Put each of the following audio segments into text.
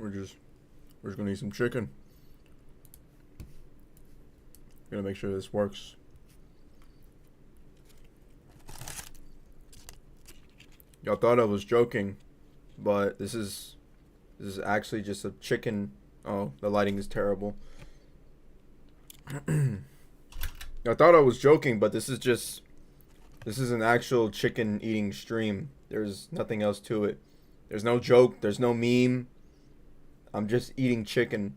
We're just gonna eat some chicken. Gonna make sure this works. Y'all thought I was joking, but this is actually just a chicken. Oh, the lighting is terrible. I thought I was joking, but this is an actual chicken eating stream. There's nothing else to it. There's no joke, there's no meme. I'm just eating chicken.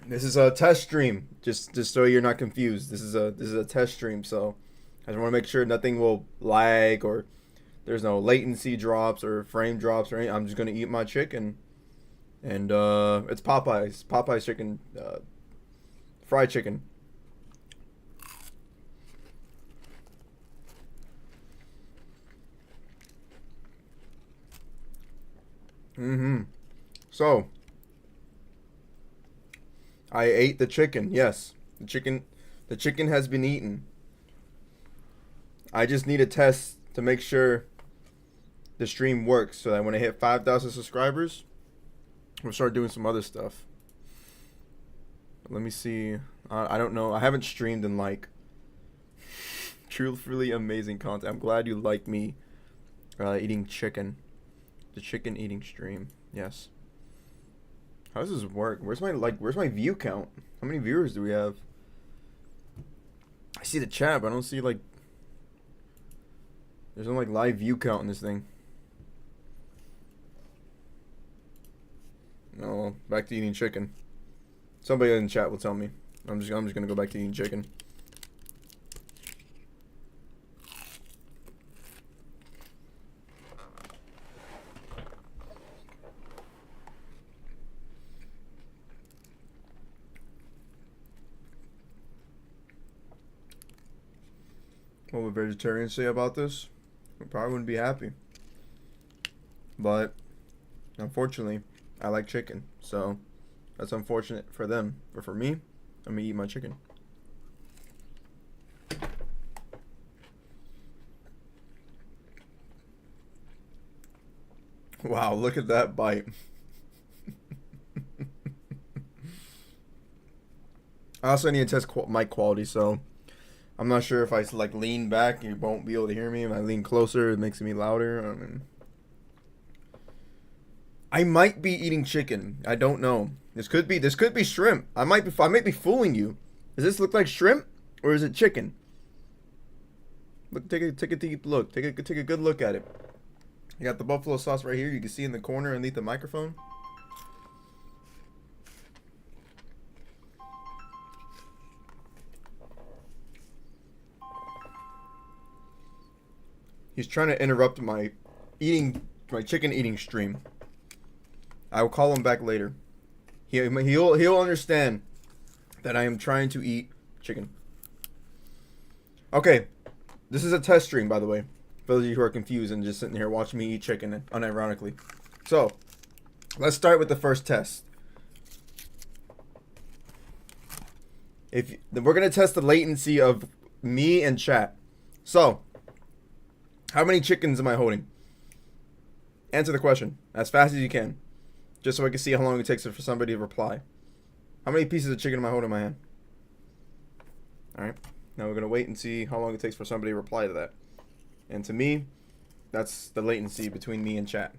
This is a test stream. Just so you're not confused. This is a test stream, so I just want to make sure nothing will lag or there's no latency drops or frame drops or anything. I'm just gonna eat my chicken, and it's Popeye's chicken, fried chicken. So I ate the chicken. Yes, the chicken has been eaten. I just need a test to make sure the stream works, so that when I hit 5,000 subscribers, we'll start doing some other stuff. Let me see. I don't know. I haven't streamed in like truthfully amazing content. I'm glad you like me eating chicken. The chicken eating stream. Yes. How does this work? Where's my view count? How many viewers do we have? I see the chat, but I don't see like there's no like live view count in this thing. No, back to eating chicken. Somebody in the chat will tell me. I'm just gonna go back to eating chicken. What would vegetarians say about this? I probably wouldn't be happy. But unfortunately, I like chicken, so that's unfortunate for them. But for me, I'm gonna eat my chicken. Wow, look at that bite. I also need to test mic quality, so I'm not sure if I like lean back, you won't be able to hear me. If I lean closer, it makes me louder. I mean, I might be eating chicken. I don't know. This could be shrimp. I might be fooling you. Does this look like shrimp or is it chicken? Look, take a deep look. Take a good look at it. You got the buffalo sauce right here. You can see in the corner underneath the microphone. He's trying to interrupt my chicken eating stream. I will call him back later. He'll understand that I am trying to eat chicken. Okay, this is a test stream, by the way. For those of you who are confused and just sitting here watching me eat chicken unironically. So, let's start with the first test. We're gonna test the latency of me and chat. So, how many chickens am I holding? Answer the question as fast as you can, just so I can see how long it takes for somebody to reply. How many pieces of chicken am I holding in my hand? All right. Now we're gonna wait and see how long it takes for somebody to reply to that. And to me, that's the latency between me and chat.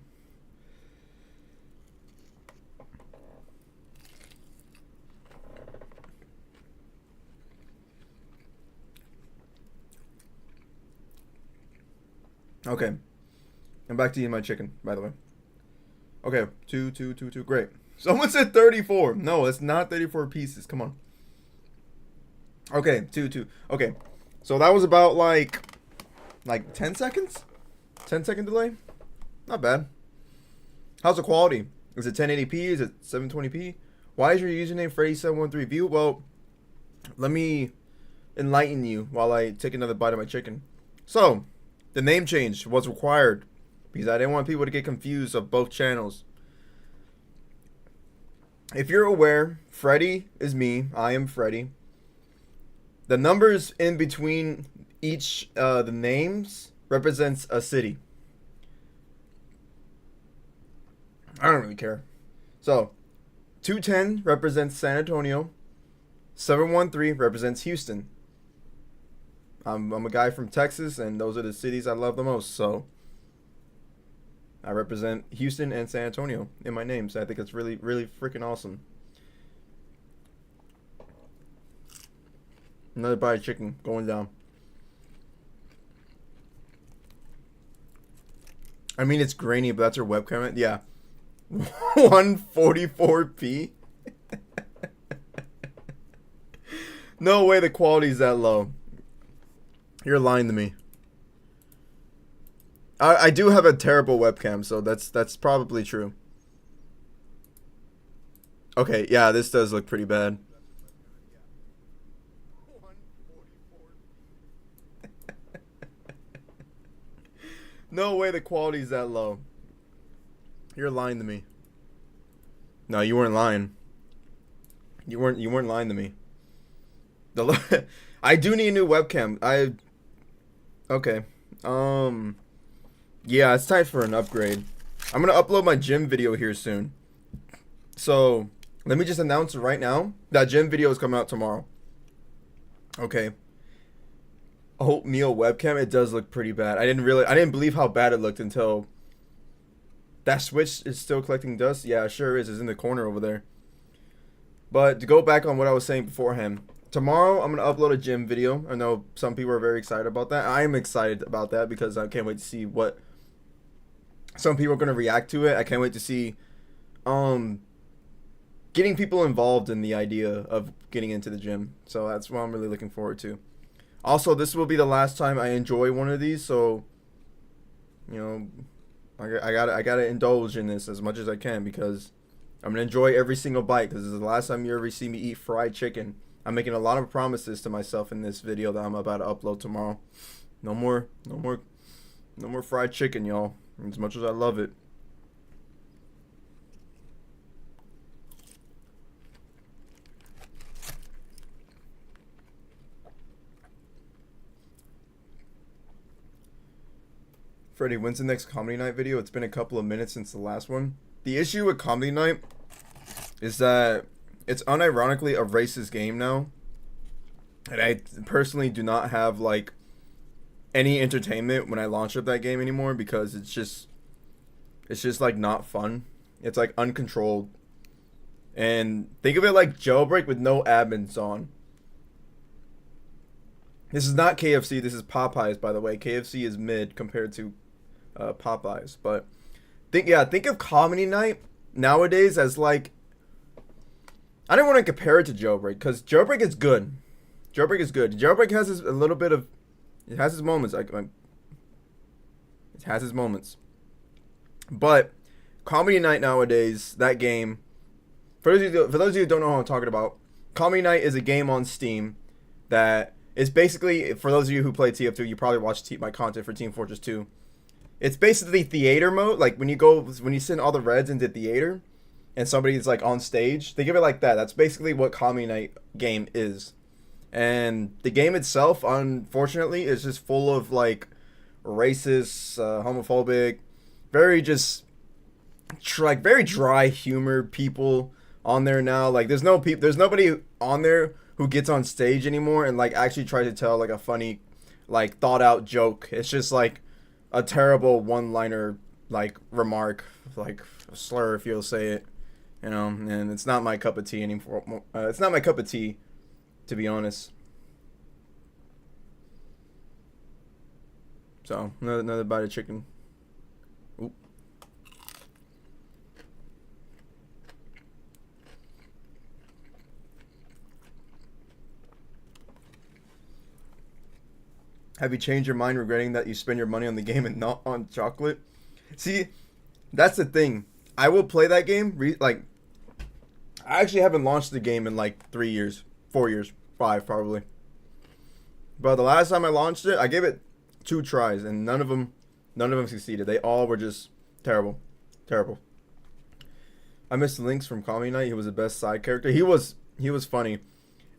Okay. I'm back to eating my chicken, by the way. Okay, two, great. Someone said 34. No, it's not 34 pieces. Come on. Okay, two. Okay, so that was about like 10 seconds? 10-second delay? Not bad. How's the quality? Is it 1080p? Is it 720p? Why is your username Freddy713View? Well, let me enlighten you while I take another bite of my chicken. So, the name change was required because I didn't want people to get confused of both channels. If you're aware, Freddy is me. I am Freddy. The numbers in between each the names represents a city. I don't really care. So, 210 represents San Antonio. 713 represents Houston. I'm a guy from Texas, and those are the cities I love the most. So, I represent Houston and San Antonio in my name. So I think it's really, really freaking awesome. Another bite of chicken going down. I mean, it's grainy, but that's your webcam. Yeah. 144p? No way the quality's that low. You're lying to me. I do have a terrible webcam, so that's probably true. Okay, yeah, this does look pretty bad. No way the quality's that low. You're lying to me. No, you weren't lying. You weren't lying to me. I do need a new webcam. Okay. Yeah, it's time for an upgrade. I'm gonna upload my gym video here soon. So let me just announce it right now. That gym video is coming out tomorrow. Okay. Oatmeal webcam, it does look pretty bad. I didn't believe how bad it looked until that switch is still collecting dust. Yeah, it sure is. It's in the corner over there. But to go back on what I was saying beforehand, tomorrow I'm gonna upload a gym video. I know some people are very excited about that. I am excited about that because I can't wait to see what some people are gonna react to it. I can't wait to see getting people involved in the idea of getting into the gym. So that's what I'm really looking forward to. Also, this will be the last time I enjoy one of these, so you know, I gotta indulge in this as much as I can because I'm gonna enjoy every single bite because this is the last time you ever see me eat fried chicken. I'm making a lot of promises to myself in this video that I'm about to upload tomorrow. No more fried chicken, y'all. As much as I love it. Freddie, when's the next comedy night video? It's been a couple of minutes since the last one. The issue with comedy night is that it's unironically a racist game now. And I personally do not have like any entertainment when I launch up that game anymore because it's just like not fun. It's like uncontrolled. And think of it like Jailbreak with no admins on. This is not KFC, this is Popeyes, by the way. KFC is mid compared to Popeyes, but think of comedy night nowadays as like, I don't want to compare it to Jailbreak because Jailbreak is good. Jailbreak has a little bit of, it has its moments. It has its moments, but comedy night nowadays, that game, for those of you who don't know what I'm talking about, comedy night is a game on Steam that is basically, for those of you who play TF2, you probably watched my content for Team Fortress 2. It's basically theater mode. Like when you send all the reds into theater and somebody's like on stage, think of it like that. That's basically what comedy night game is. And the game itself, unfortunately, is just full of like racist, homophobic, very just like very dry humor people on there now. Like there's nobody on there who gets on stage anymore and like actually tries to tell like a funny, like thought out joke. It's just like a terrible one-liner like remark, like a slur if you'll say it, you know. And it's not my cup of tea anymore. It's not my cup of tea, to be honest. So another bite of chicken. Oop. Have you changed your mind regretting that you spend your money on the game and not on chocolate? See, that's the thing. I will play that game. I actually haven't launched the game in like 3 years, 4 years, 5 probably. But the last time I launched it, I gave it 2 tries and none of them succeeded. They all were just terrible. I missed Lynx from Comedy Night. He was the best side character. He was funny.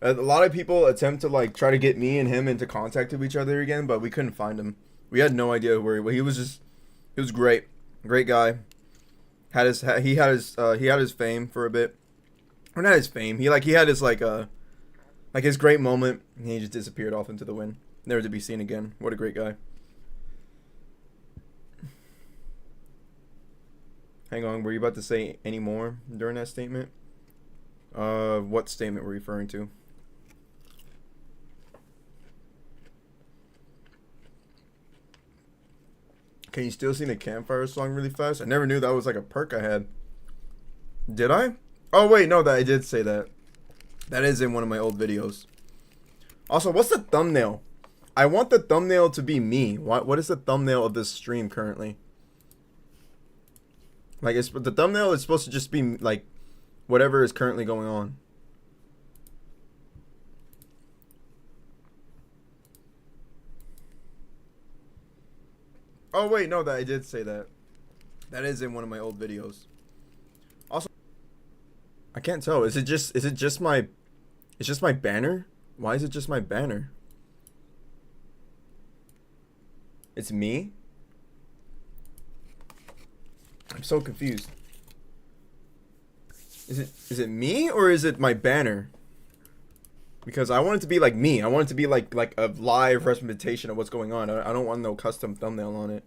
A lot of people attempt to like try to get me and him into contact with each other again, but we couldn't find him. We had no idea where he was. He was great guy. He had his fame for a bit, or not his fame. He had his like his great moment, and he just disappeared off into the wind, never to be seen again. What a great guy. Hang on, were you about to say any more during that statement? What statement were you referring to? Can you still sing the campfire song really fast? I never knew that was like a perk I had. Did I? Oh wait, no, that I did say that. That is in one of my old videos. Also, what's the thumbnail? I want the thumbnail to be me. What is the thumbnail of this stream currently? Like, the thumbnail is supposed to just be like whatever is currently going on. Oh wait, no, that I did say that. That is in one of my old videos. Also, I can't tell. Is it just my it's just my banner? Why is it just my banner? It's me? I'm so confused. Is it me or is it my banner? Because I want it to be like me. I want it to be like a live representation of what's going on. I don't want no custom thumbnail on it.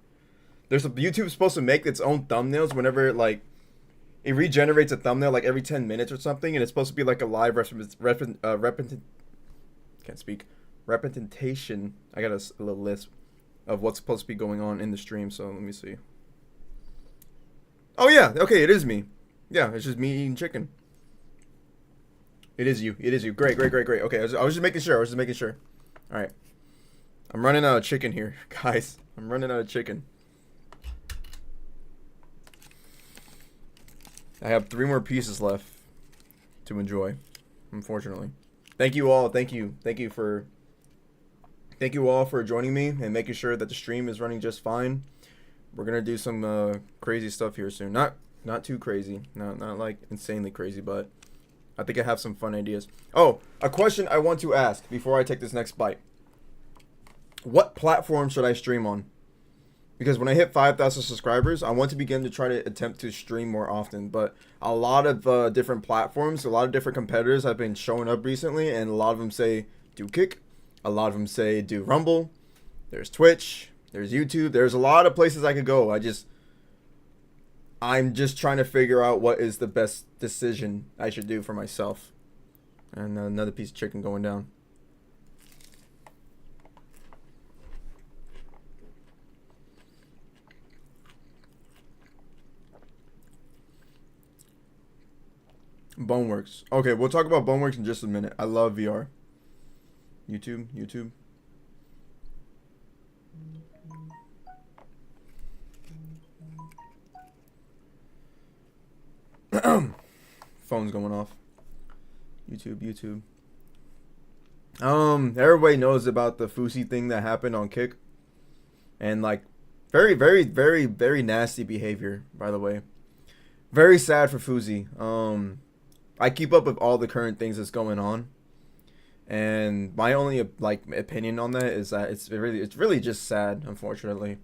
There's YouTube's supposed to make its own thumbnails whenever it regenerates a thumbnail like every 10 minutes or something, and it's supposed to be like a live representation. I got a little list of what's supposed to be going on in the stream. So let me see. Oh yeah, okay, it is me. Yeah, it's just me eating chicken. It is you. It is you. Great. Okay, I was just making sure. All right. I'm running out of chicken here, guys. I'm running out of chicken. I have 3 more pieces left to enjoy, unfortunately. Thank you all. Thank you all for joining me and making sure that the stream is running just fine. We're gonna do some crazy stuff here soon. Not too crazy. Not like insanely crazy, but I think I have some fun ideas. Oh, a question I want to ask before I take this next bite. What platform should I stream on? Because when I hit 5,000 subscribers, I want to begin to try to attempt to stream more often. But a lot of different platforms, a lot of different competitors have been showing up recently, and a lot of them say do Kick. A lot of them say do Rumble. There's Twitch. There's YouTube. There's a lot of places I could go. I'm just trying to figure out what is the best decision I should do for myself. And another piece of chicken going down. Boneworks. Okay, we'll talk about Boneworks in just a minute. I love VR. YouTube. Phone's going off. YouTube. Everybody knows about the Fusi thing that happened on Kick. And like very nasty behavior, by the way. Very sad for Fusi. I keep up with all the current things that's going on, and my only opinion on that is that it's really just sad, unfortunately.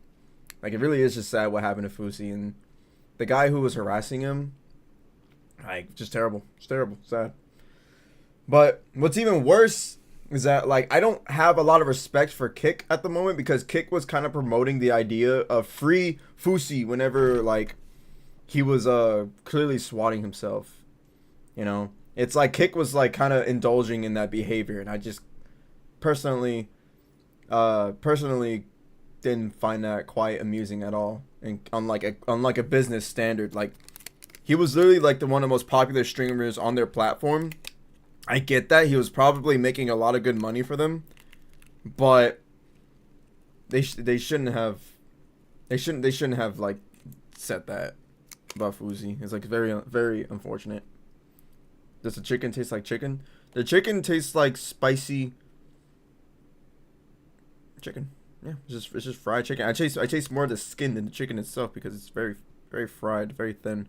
Like, it really is just sad what happened to Fusi, and the guy who was harassing him, like, just terrible. It's terrible, sad. But what's even worse is that, like, I don't have a lot of respect for Kick at the moment, because Kick was kind of promoting the idea of free Fusi whenever, like, he was clearly swatting himself. You know, it's like Kick was like kind of indulging in that behavior, and I just personally didn't find that quite amusing at all. And unlike a business standard, like, he was literally like one of the most popular streamers on their platform. I get that he was probably making a lot of good money for them, but they shouldn't have like said that about Fusi. It's like very unfortunate. Does the chicken taste like chicken? The chicken tastes like spicy chicken. Yeah, it's just fried chicken. I taste more of the skin than the chicken itself because it's very fried, very thin.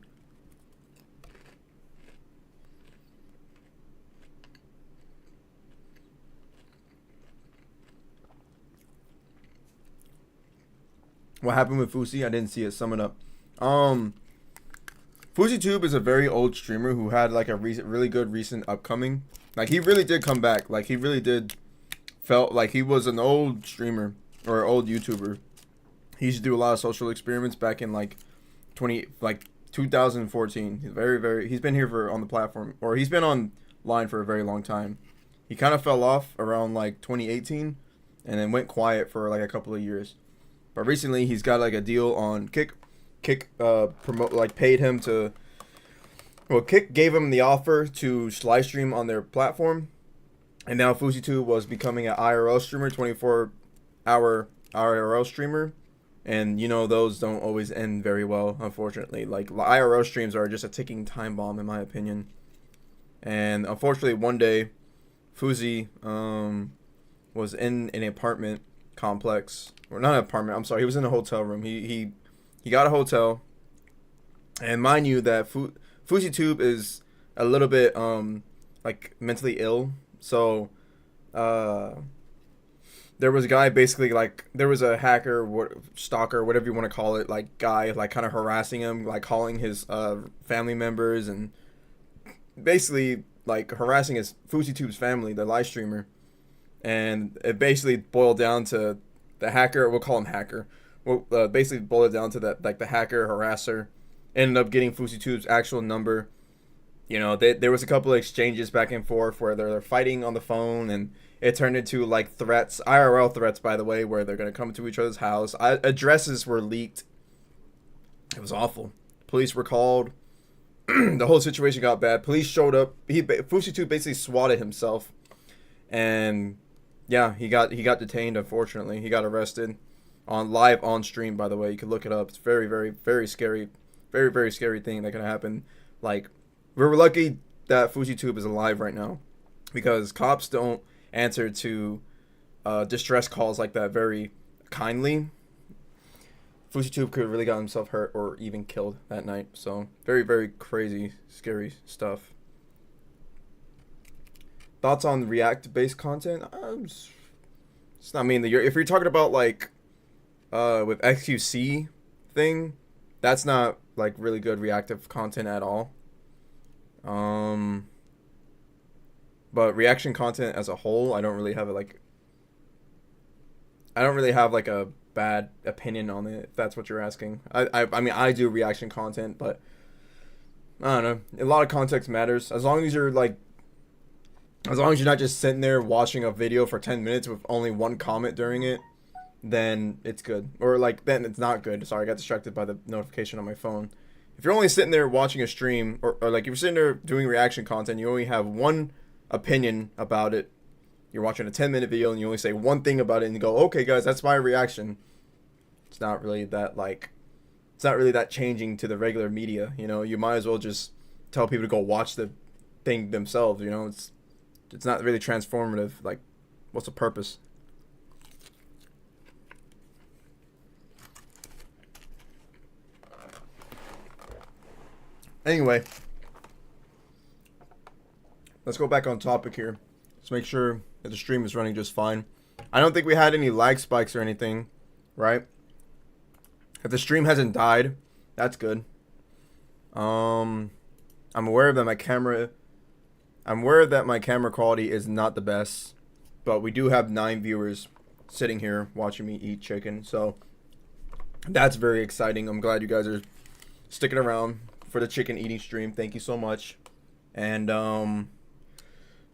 What happened with Fusi? I didn't see it. Sum it up. FujiTube is a very old streamer who had like a really good recent upcoming. Like he really did come back. Like he really did. Felt like he was an old streamer or old YouTuber. He used to do a lot of social experiments back in like 2014. He's very. He's been here for on the platform, or he's been online for a very long time. He kind of fell off around like 2018, and then went quiet for like a couple of years. But recently, he's got like a deal on Kick. Kick promote like paid him to. Well, Kick gave him the offer to live stream on their platform, and now FujiTube was becoming an IRL streamer, 24-hour IRL streamer, and you know those don't always end very well, unfortunately. Like IRL streams are just a ticking time bomb, in my opinion. And unfortunately, one day, Fuzi was in an apartment complex, or not an apartment. I'm sorry, he was in a hotel room. He got a hotel, and mind you that FujiTube is a little bit like mentally ill. So there was a guy basically like there was a hacker, stalker, whatever you want to call it, like guy like kind of harassing him, like calling his family members and basically like harassing his FujiTube's family, the live streamer. And it basically boiled down to the hacker. We'll call him hacker. Basically boiled it down to that, like the hacker harasser ended up getting FujiTube's actual number. You know, there was a couple of exchanges back and forth where they're fighting on the phone, and it turned into like threats, IRL threats, by the way, where they're gonna come to each other's house. Addresses were leaked. It was awful. Police were called. The whole situation got bad. Police showed up. FujiTube basically swatted himself, and yeah, he got detained. Unfortunately, he got arrested on stream. By the way, you can look it up. It's very scary, very scary thing that could happen. Like, we're lucky that FujiTube is alive right now, because cops don't answer to distress calls like that very kindly. FujiTube could have really got himself hurt or even killed that night. So very crazy, scary stuff. Thoughts on React-based content? It's not mean that if you're talking about like with XQC thing, that's not like really good reactive content at all. But reaction content as a whole, I don't really have a bad opinion on it, if that's what you're asking. I mean, I do reaction content, but I don't know. A lot of context matters. As long as you're not just sitting there watching a video for 10 minutes with only one comment during it, then it's good. Or like, then it's not good. Sorry, I got distracted by the notification on my phone. If you're only sitting there watching a stream, or like you're sitting there doing reaction content, you only have one opinion about it. You're watching a 10-minute video and you only say one thing about it and you go, okay guys, that's my reaction. It's not really that changing to the regular media, you know. You might as well just tell people to go watch the thing themselves, you know. It's not really transformative. Like, what's the purpose? Anyway, let's go back on topic here. Let's make sure that the stream is running just fine. I don't think we had any lag spikes or anything, right? If the stream hasn't died, that's good. I'm aware that my camera quality is not the best, but we do have 9 viewers sitting here watching me eat chicken, so that's very exciting. I'm glad you guys are sticking around for the chicken eating stream. Thank you so much. And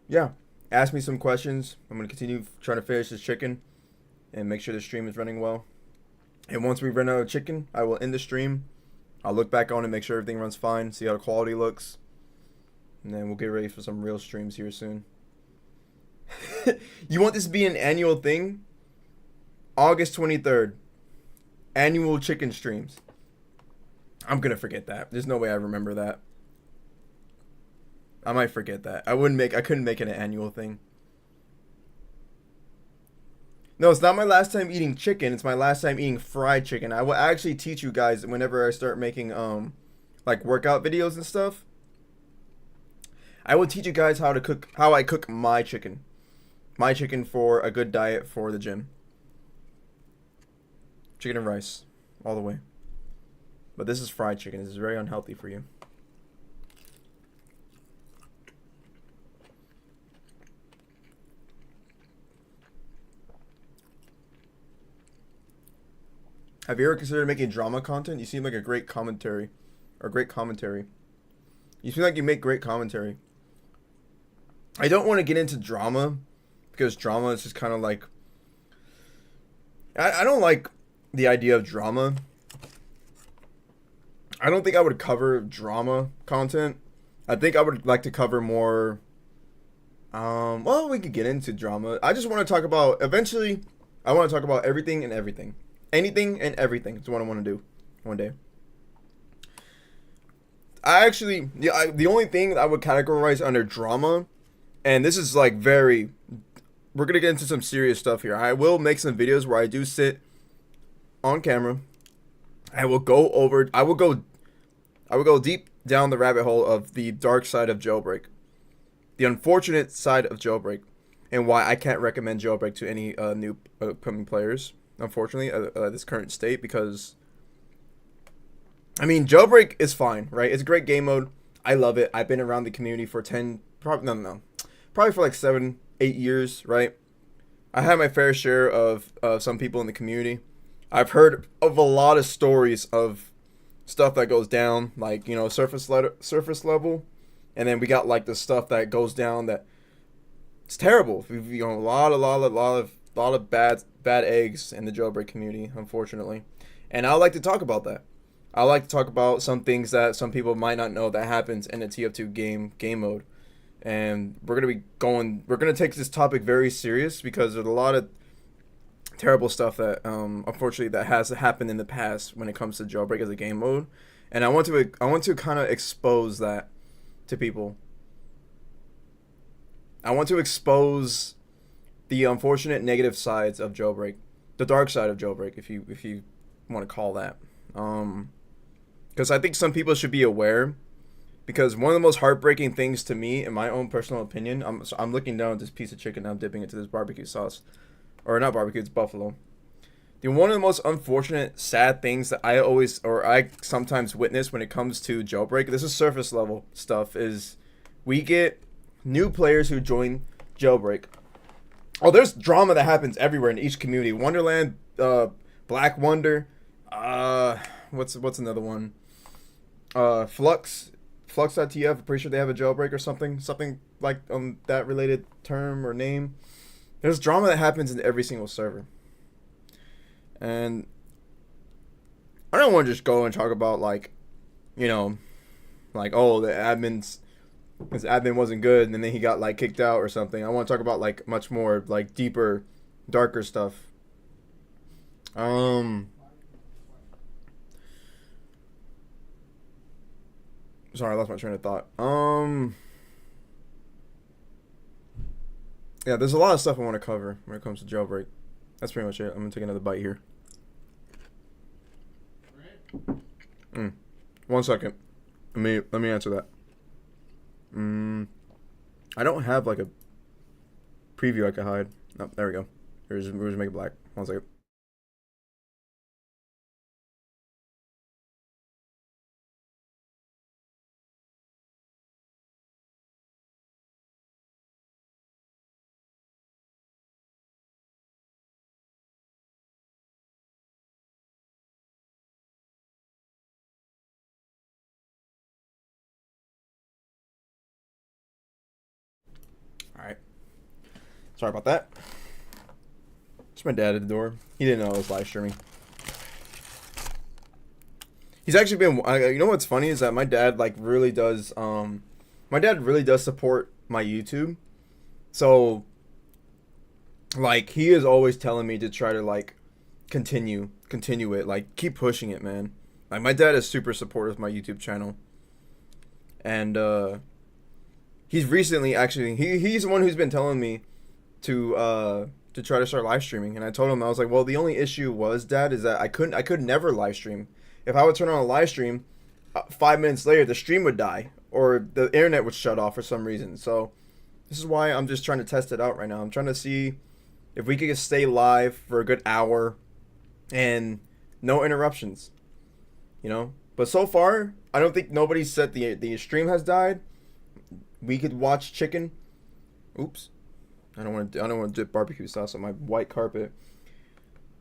yeah, ask me some questions. I'm gonna continue trying to finish this chicken and make sure the stream is running well. And once we run out of chicken, I will end the stream. I'll look back on it, make sure everything runs fine, see how the quality looks, and then we'll get ready for some real streams here soon. You want this to be an annual thing? August 23rd, annual chicken streams. I'm gonna forget that. There's no way I remember that. I might forget that. I couldn't make it an annual thing. No, it's not my last time eating chicken. It's my last time eating fried chicken. I will actually teach you guys whenever I start making like workout videos and stuff. I will teach you guys how I cook my chicken. My chicken for a good diet for the gym. Chicken and rice all the way. But this is fried chicken. This is very unhealthy for you. Have you ever considered making drama content? You seem like a great commentary, or great commentary. You seem like you make great commentary. I don't want to get into drama because drama is just kind of like I don't like the idea of drama. I don't think I would cover drama content. I think I would like to cover more. Well, we could get into drama. I just want to talk about eventually. I want to talk about everything and everything, anything and everything. That's what I want to do one day. I actually, the only thing I would categorize under drama, and this is like very, we're gonna get into some serious stuff here. I will make some videos where I do sit on camera. I will go deep down the rabbit hole of the dark side of Jailbreak, the unfortunate side of Jailbreak, and why I can't recommend Jailbreak to any new upcoming players. Unfortunately, at this current state, because I mean, Jailbreak is fine, right? It's a great game mode. I love it. I've been around the community for probably for like 7, 8 years, right? I have my fair share of some people in the community. I've heard of a lot of stories of stuff that goes down, like, you know, surface level, and then we got like the stuff that goes down that it's terrible. You know, a lot of bad eggs in the Jailbreak community, unfortunately, and I like to talk about that. I like to talk about some things that some people might not know that happens in a TF2 game mode. And we're gonna take this topic very serious because there's a lot of terrible stuff that unfortunately that has happened in the past when it comes to Jailbreak as a game mode. And I want to kind of expose that to people. I want to expose the unfortunate negative sides of Jailbreak, the dark side of Jailbreak, if you want to call that. Because I think some people should be aware. Because one of the most heartbreaking things to me, in my own personal opinion, I'm looking down at this piece of chicken. I'm dipping into this barbecue sauce, or not barbecue, it's buffalo. One of the most unfortunate, sad things that I sometimes witness when it comes to Jailbreak. This is surface level stuff. Is we get new players who join Jailbreak. Oh, there's drama that happens everywhere in each community. Wonderland, Black Wonder, what's another one? Flux.tf, I'm pretty sure they have a Jailbreak or something like that related term or name. There's drama that happens in every single server. And I don't want to just go and talk about like, you know, like, oh, his admin wasn't good and then he got like kicked out or something. I want to talk about like much more like deeper, darker stuff. Sorry, I lost my train of thought. Yeah, there's a lot of stuff I want to cover when it comes to Jailbreak. That's pretty much it. I'm gonna take another bite here. 1 second. Let me answer that. I don't have like a preview I can hide. Oh, there we go. We're just make it black. 1 second. Alright. Sorry about that. It's my dad at the door. He didn't know I was live streaming. He's actually been, you know what's funny is that my dad like really does, support my YouTube. So, like, he is always telling me to try to like continue it, like keep pushing it, man. Like, my dad is super supportive of my YouTube channel. And, he's recently actually, he's the one who's been telling me to try to start live streaming. And I told him, I was like, well, the only issue was, Dad, is that I could never live stream. If I would turn on a live stream, 5 minutes later, the stream would die or the internet would shut off for some reason. So this is why I'm just trying to test it out right now. I'm trying to see if we could stay live for a good hour and no interruptions, you know? But so far, I don't think nobody said the stream has died. We could watch chicken. Oops. I don't want to dip barbecue sauce on my white carpet.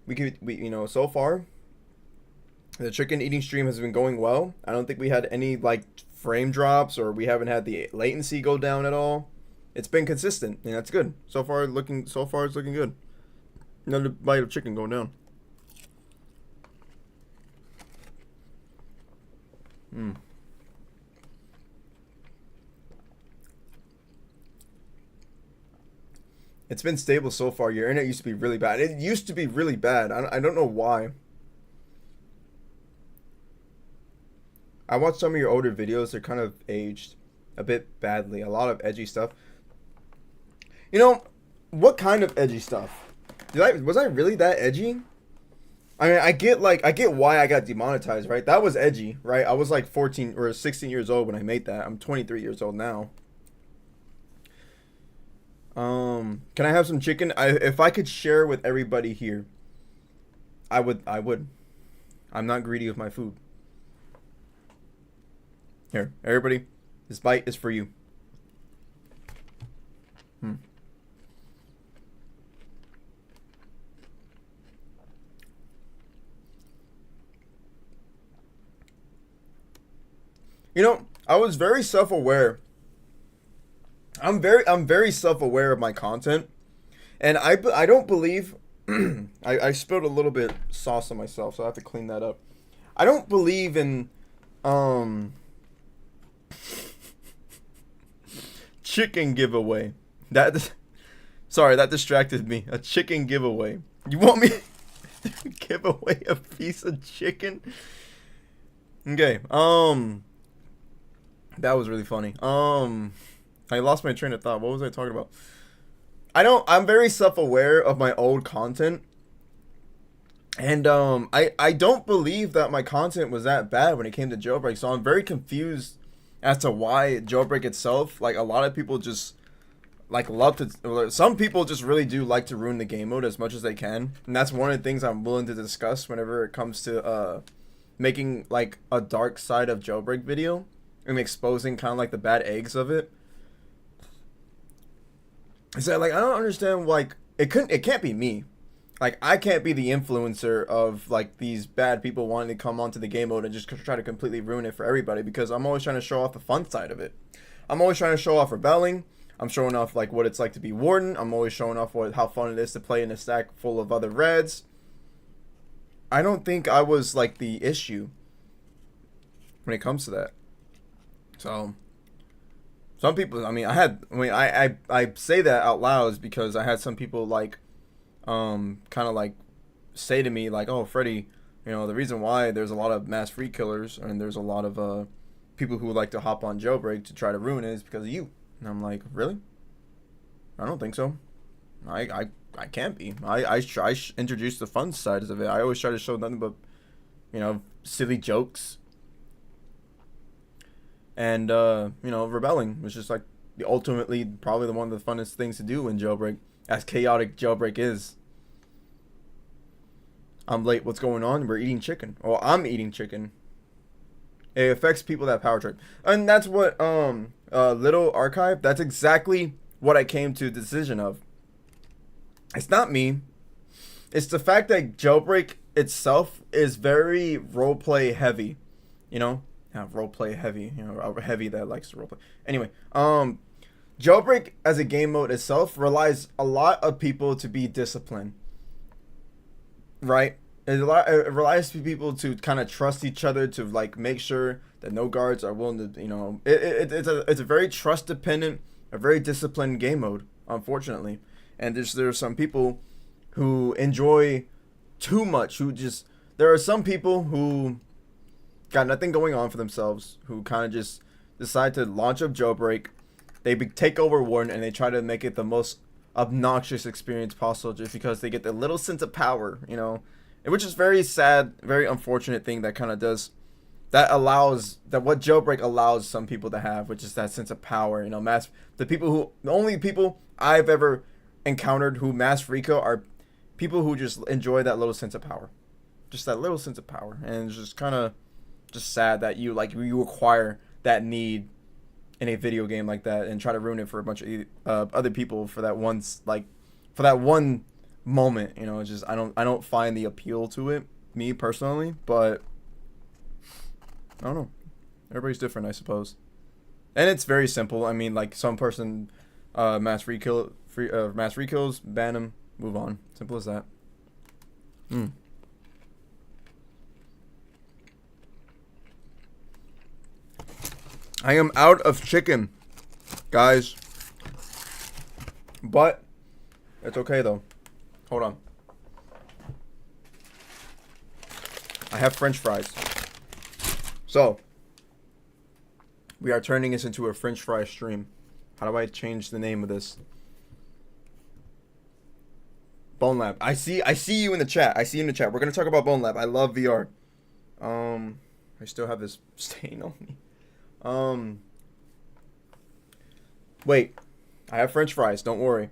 You know, so far The chicken eating stream has been going well. I don't think we had any like frame drops, or we haven't had the latency go down at all. It's been consistent, and that's good. So far it's looking good. Another bite of chicken going down. It's been stable so far. Your internet used to be really bad. It used to be really bad. I don't know why. I watched some of your older videos. They're kind of aged a bit badly. A lot of edgy stuff. You know, what kind of edgy stuff? Was I really that edgy? I mean, I get why I got demonetized, right? That was edgy, right? I was like 14 or 16 years old when I made that. I'm 23 years old now. Can I have some chicken? If I could share with everybody here, I would. I'm not greedy with my food. Here, everybody, this bite is for you. You know, I was very self-aware. I'm very self-aware of my content, and I don't believe I spilled a little bit sauce on myself, so I have to clean that up. I don't believe in chicken giveaway. Sorry, that distracted me. A chicken giveaway. You want me to give away a piece of chicken? Okay. That was really funny. I lost my train of thought. What was I talking about? I'm very self-aware of my old content. And I don't believe that my content was that bad when it came to Jailbreak. So I'm very confused as to why Jailbreak itself, like a lot of people just like love to, some people just really do like to ruin the game mode as much as they can. And that's one of the things I'm willing to discuss whenever it comes to making like a dark side of Jailbreak video and exposing kind of like the bad eggs of it. Is that like, I don't understand, like it can't be me. Like, I can't be the influencer of, like, these bad people wanting to come onto the game mode and just try to completely ruin it for everybody, because I'm always trying to show off the fun side of it. I'm always trying to show off rebelling. I'm showing off, like, what it's like to be Warden. I'm always showing off how fun it is to play in a stack full of other Reds. I don't think I was, like, the issue when it comes to that. So, some people, I say that out loud is because I had some people, like, kind of like say to me like, oh, Freddy, you know, the reason why there's a lot of mass free killers and there's a lot of people who like to hop on Jailbreak to try to ruin it is because of you. And I'm like, really? I don't think so. I can't be. I introduce the fun sides of it. I always try to show nothing but, you know, silly jokes and you know, rebelling, which is like ultimately probably one of the funnest things to do in Jailbreak, as chaotic Jailbreak is. I'm late. What's going on? We're eating chicken. Well, I'm eating chicken. It affects people that power trip. And that's what, Little Archive, that's exactly what I came to the decision of. It's not me. It's the fact that Jailbreak itself is very roleplay heavy. You know? Yeah, roleplay heavy. You know, heavy that likes to roleplay. Anyway, Jailbreak as a game mode itself relies a lot of people to be disciplined, right? It relies on people to kind of trust each other, to like make sure that no guards are willing to, you know, it's a very trust dependent, a very disciplined game mode, unfortunately. And there's some people who enjoy too much, there are some people who got nothing going on for themselves, who kind of just decide to launch up Jailbreak. They take over Warden and they try to make it the most obnoxious experience possible just because they get the little sense of power, you know, which is very sad, very unfortunate thing that kind of does, that what Jailbreak allows some people to have, which is that sense of power, you know, the only people I've ever encountered who mass Rico are people who just enjoy that little sense of power, just that little sense of power. And it's just kind of just sad that you acquire that need in a video game like that and try to ruin it for a bunch of other people for that one moment. You know, it's just I don't find the appeal to it, me personally. But I don't know. Everybody's different, I suppose. And it's very simple. I mean, like some person mass mass re-kills, ban him, move on. Simple as that. I am out of chicken, guys. But it's okay though. Hold on. I have French fries. So we are turning this into a French fry stream. How do I change the name of this? Bone Lab. I see you in the chat. I see you in the chat. We're gonna talk about Bone Lab. I love VR. I still have this stain on me. Wait. I have French fries, don't worry.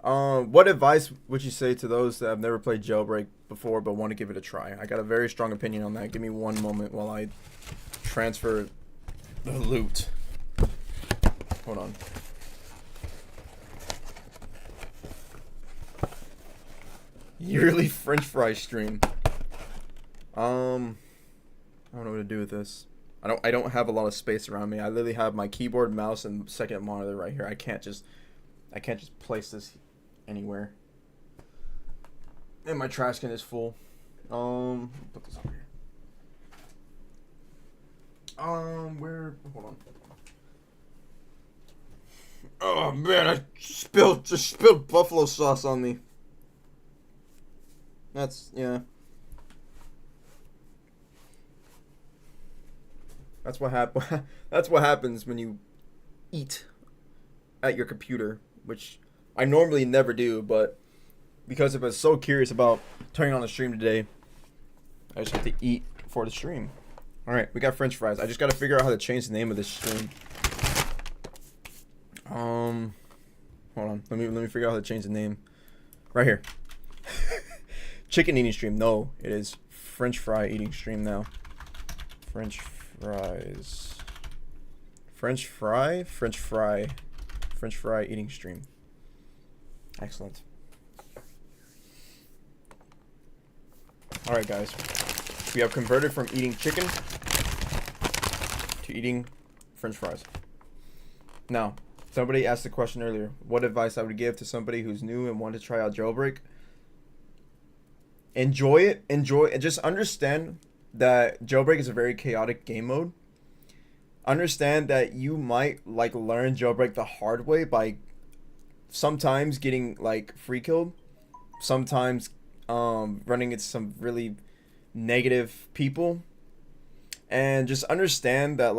What advice would you say to those that have never played Jailbreak before but want to give it a try? I got a very strong opinion on that. Give me one moment while I transfer the loot. Hold on. Yearly French fry stream. I don't know what to do with this. I don't have a lot of space around me. I literally have my keyboard, mouse, and second monitor right here. I can't just place this anywhere. And my trash can is full. Put this over here. Where? Hold on. Oh man, I just spilled buffalo sauce on me. Yeah. That's what That's what happens when you eat at your computer, which I normally never do, but because I was so curious about turning on the stream today, I just have to eat for the stream. All right, we got French fries. I just got to figure out how to change the name of this stream. Hold on. Let me figure out how to change the name. Right here. Chicken eating stream. No, it is French fry eating stream now. French fries. French fry eating stream. Excellent. All right, guys. We have converted from eating chicken to eating French fries. Now, somebody asked the question earlier, what advice I would give to somebody who's new and want to try out Jailbreak? Enjoy it. And just understand that Jailbreak is a very chaotic game mode. Understand that you might learn Jailbreak the hard way by sometimes getting free killed, sometimes running into some really negative people, and just understand that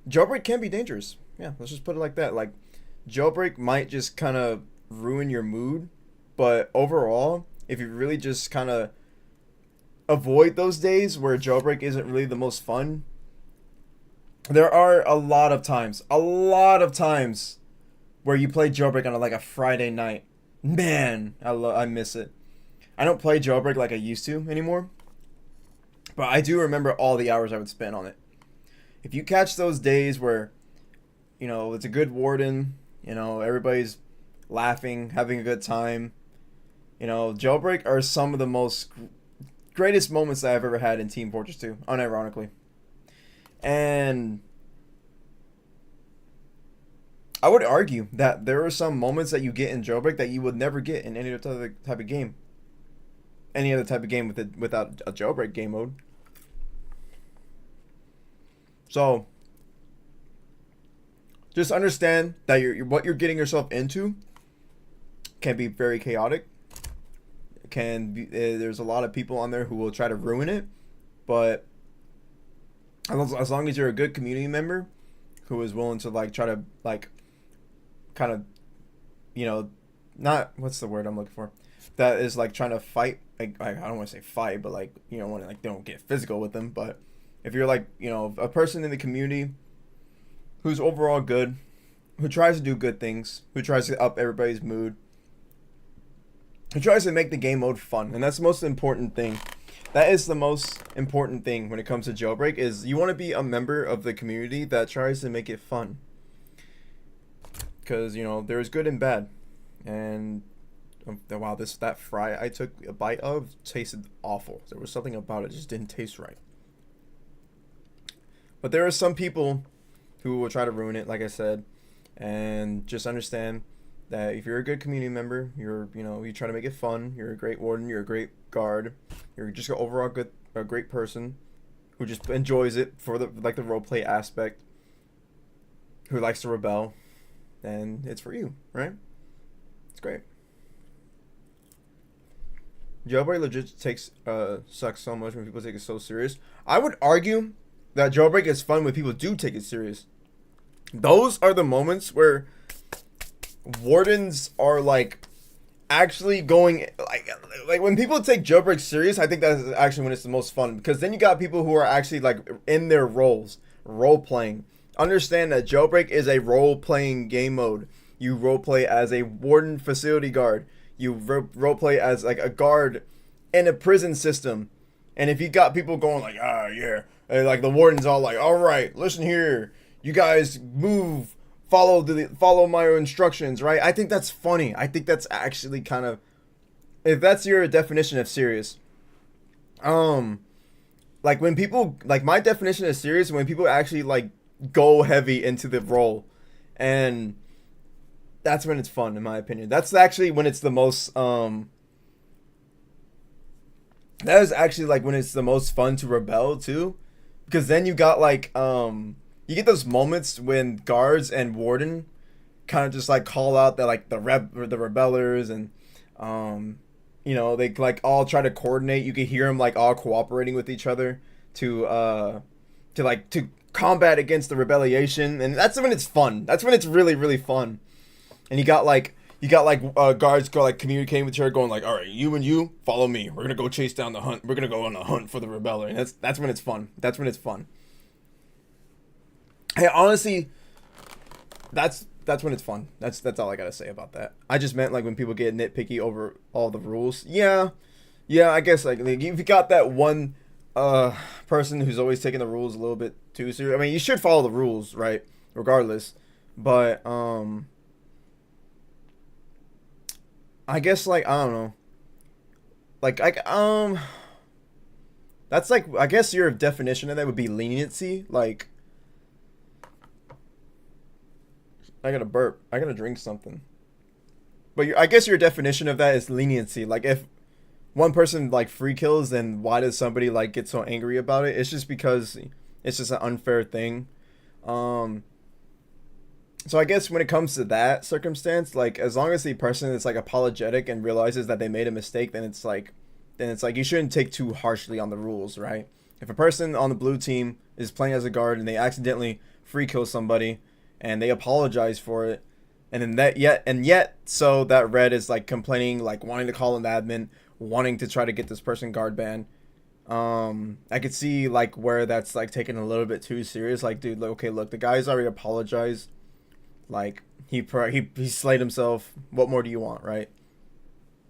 Jailbreak can be dangerous. Yeah, let's just put it like that. Jailbreak might just kind of ruin your mood, but overall, if you really just kind of avoid those days where Jailbreak isn't really the most fun, there are a lot of times where you play Jailbreak on a Friday night. Man, I miss it. I don't play Jailbreak like I used to anymore, but I do remember all the hours I would spend on it. If you catch those days where, it's a good warden, everybody's laughing, having a good time, Jailbreak are some of the greatest moments that I've ever had in Team Fortress 2, unironically. And I would argue that there are some moments that you get in Jailbreak that you would never get in any other type of game. Any other type of game without a Jailbreak game mode. So, just understand that what you're getting yourself into can be very chaotic. There's a lot of people on there who will try to ruin it, but as long as you're a good community member who is willing to try to kind of not, what's the word I'm looking for, that is trying to fight, I don't want to say fight, but when don't get physical with them, but if you're a person in the community who's overall good, who tries to do good things, who tries to up everybody's mood, who tries to make the game mode fun, and that's the most important thing. That is the most important thing when it comes to Jailbreak, is you want to be a member of the community that tries to make it fun. Because, there's good and bad. And wow, that fry I took a bite of tasted awful. There was something about it just didn't taste right. But there are some people who will try to ruin it, like I said, and just understand that if you're a good community member, you try to make it fun. You're a great warden. You're a great guard. You're just a great person who just enjoys it for the roleplay aspect, who likes to rebel, and it's for you, right? It's great. Jailbreak legit sucks so much when people take it so serious. I would argue that Jailbreak is fun when people do take it serious. Those are the moments where wardens are like actually going like when people take Jailbreak serious. I think that's actually when it's the most fun, because then you got people who are actually like in their roles, role playing. Understand that Jailbreak is a role playing game mode. You role play as a warden facility guard. You role play as like a guard in a prison system. And if you got people going like, yeah, and like the warden's all like, all right, listen here, you guys move, follow my instructions, right? I think that's funny. I think that's actually kind of, if that's your definition of serious, like when people, like my definition of serious, when people actually like go heavy into the role, and that's when it's fun, in my opinion. That's actually when it's the most, that is actually like when it's the most fun to rebel too, because then you got like, you get those moments when guards and warden kind of just like call out that like the rebellers, and they like all try to coordinate. You can hear them like all cooperating with each other to combat against the rebellion, and that's when it's fun. That's when it's really, really fun. And you got guards go like communicating with each other, going like, all right, you and you follow me. We're gonna go chase down the hunt. We're gonna go on a hunt for the rebellion. That's when it's fun. That's when it's fun. Hey, honestly, that's when it's fun. That's all I gotta say about that. I just meant like when people get nitpicky over all the rules. Yeah, I guess like if you got that one person who's always taking the rules a little bit too serious. I mean, you should follow the rules, right? Regardless, but I guess like I don't know. That's like, I guess your definition of that would be leniency. Like, I gotta burp. I gotta drink something. But I guess your definition of that is leniency. Like, if one person like free kills, then why does somebody like get so angry about it? It's just because it's just an unfair thing. So I guess when it comes to that circumstance, like as long as the person is like apologetic and realizes that they made a mistake, then it's like you shouldn't take too harshly on the rules, right? If a person on the blue team is playing as a guard and they accidentally free kill somebody and they apologize for it, and then yet so that red is like complaining, like wanting to call an admin, wanting to try to get this person guard banned. I could see like where that's like taken a little bit too serious. Like, dude, okay, look, the guy's already apologized. Like he slayed himself. What more do you want, right?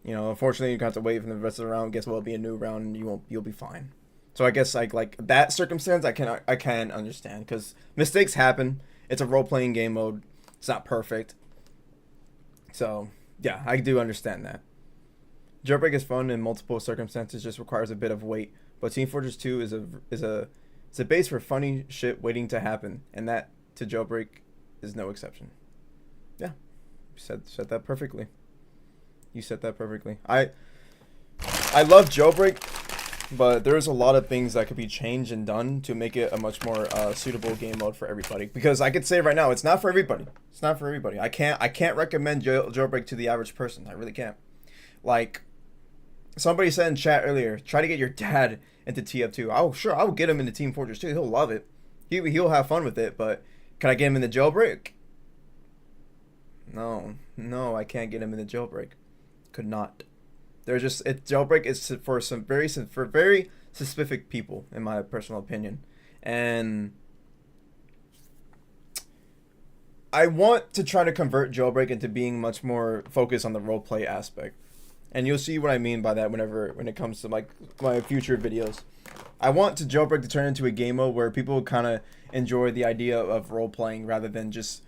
Unfortunately, you have to wait for the rest of the round. Guess what? It'll be a new round, and you'll be fine. So I guess like that circumstance, I can understand, because mistakes happen. It's a role playing game mode. It's not perfect. So yeah, I do understand that. Jailbreak is fun in multiple circumstances. Just requires a bit of weight. But Team Fortress 2 is a base for funny shit waiting to happen, and that to Jailbreak is no exception. Yeah, you said that perfectly. You said that perfectly. I love Jailbreak, but there's a lot of things that could be changed and done to make it a much more suitable game mode for everybody. Because I could say right now, it's not for everybody. It's not for everybody. I can't recommend Jailbreak to the average person. I really can't. Like somebody said in chat earlier, try to get your dad into TF2. Oh, sure, I will get him into Team Fortress 2. He'll love it. He'll have fun with it, but can I get him in the Jailbreak? No, I can't get him in the Jailbreak. Could not. Jailbreak is for very specific people, in my personal opinion, and I want to try to convert Jailbreak into being much more focused on the roleplay aspect, and you'll see what I mean by that when it comes to like my future videos. I want Jailbreak to turn into a game mode where people kind of enjoy the idea of role playing rather than just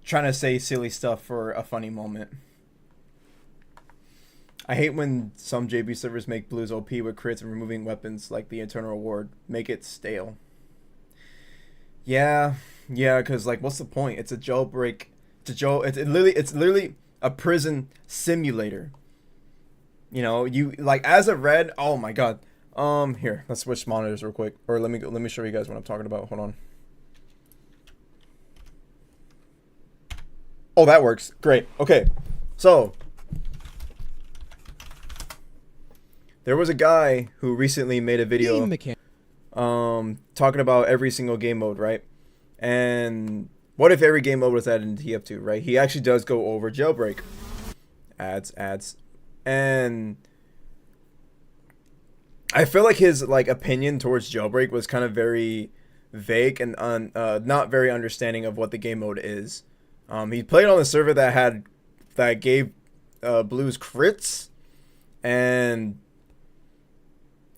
trying to say silly stuff for a funny moment. I hate when some JB servers make blues OP with crits and removing weapons like the Eternal Reward. Make it stale. Yeah, yeah, because like, what's the point? It's a jailbreak. It's literally a prison simulator. You know, you like as a red. Oh my god. Here, let's switch monitors real quick, or let me show you guys what I'm talking about. Hold on. Oh, that works. Great. Okay, so there was a guy who recently made a video talking about every single game mode, right? And what if every game mode was added in TF2, right? He actually does go over jailbreak. Ads. And I feel like his like opinion towards jailbreak was kind of very vague and not very understanding of what the game mode is. He played on a server that gave blues crits, and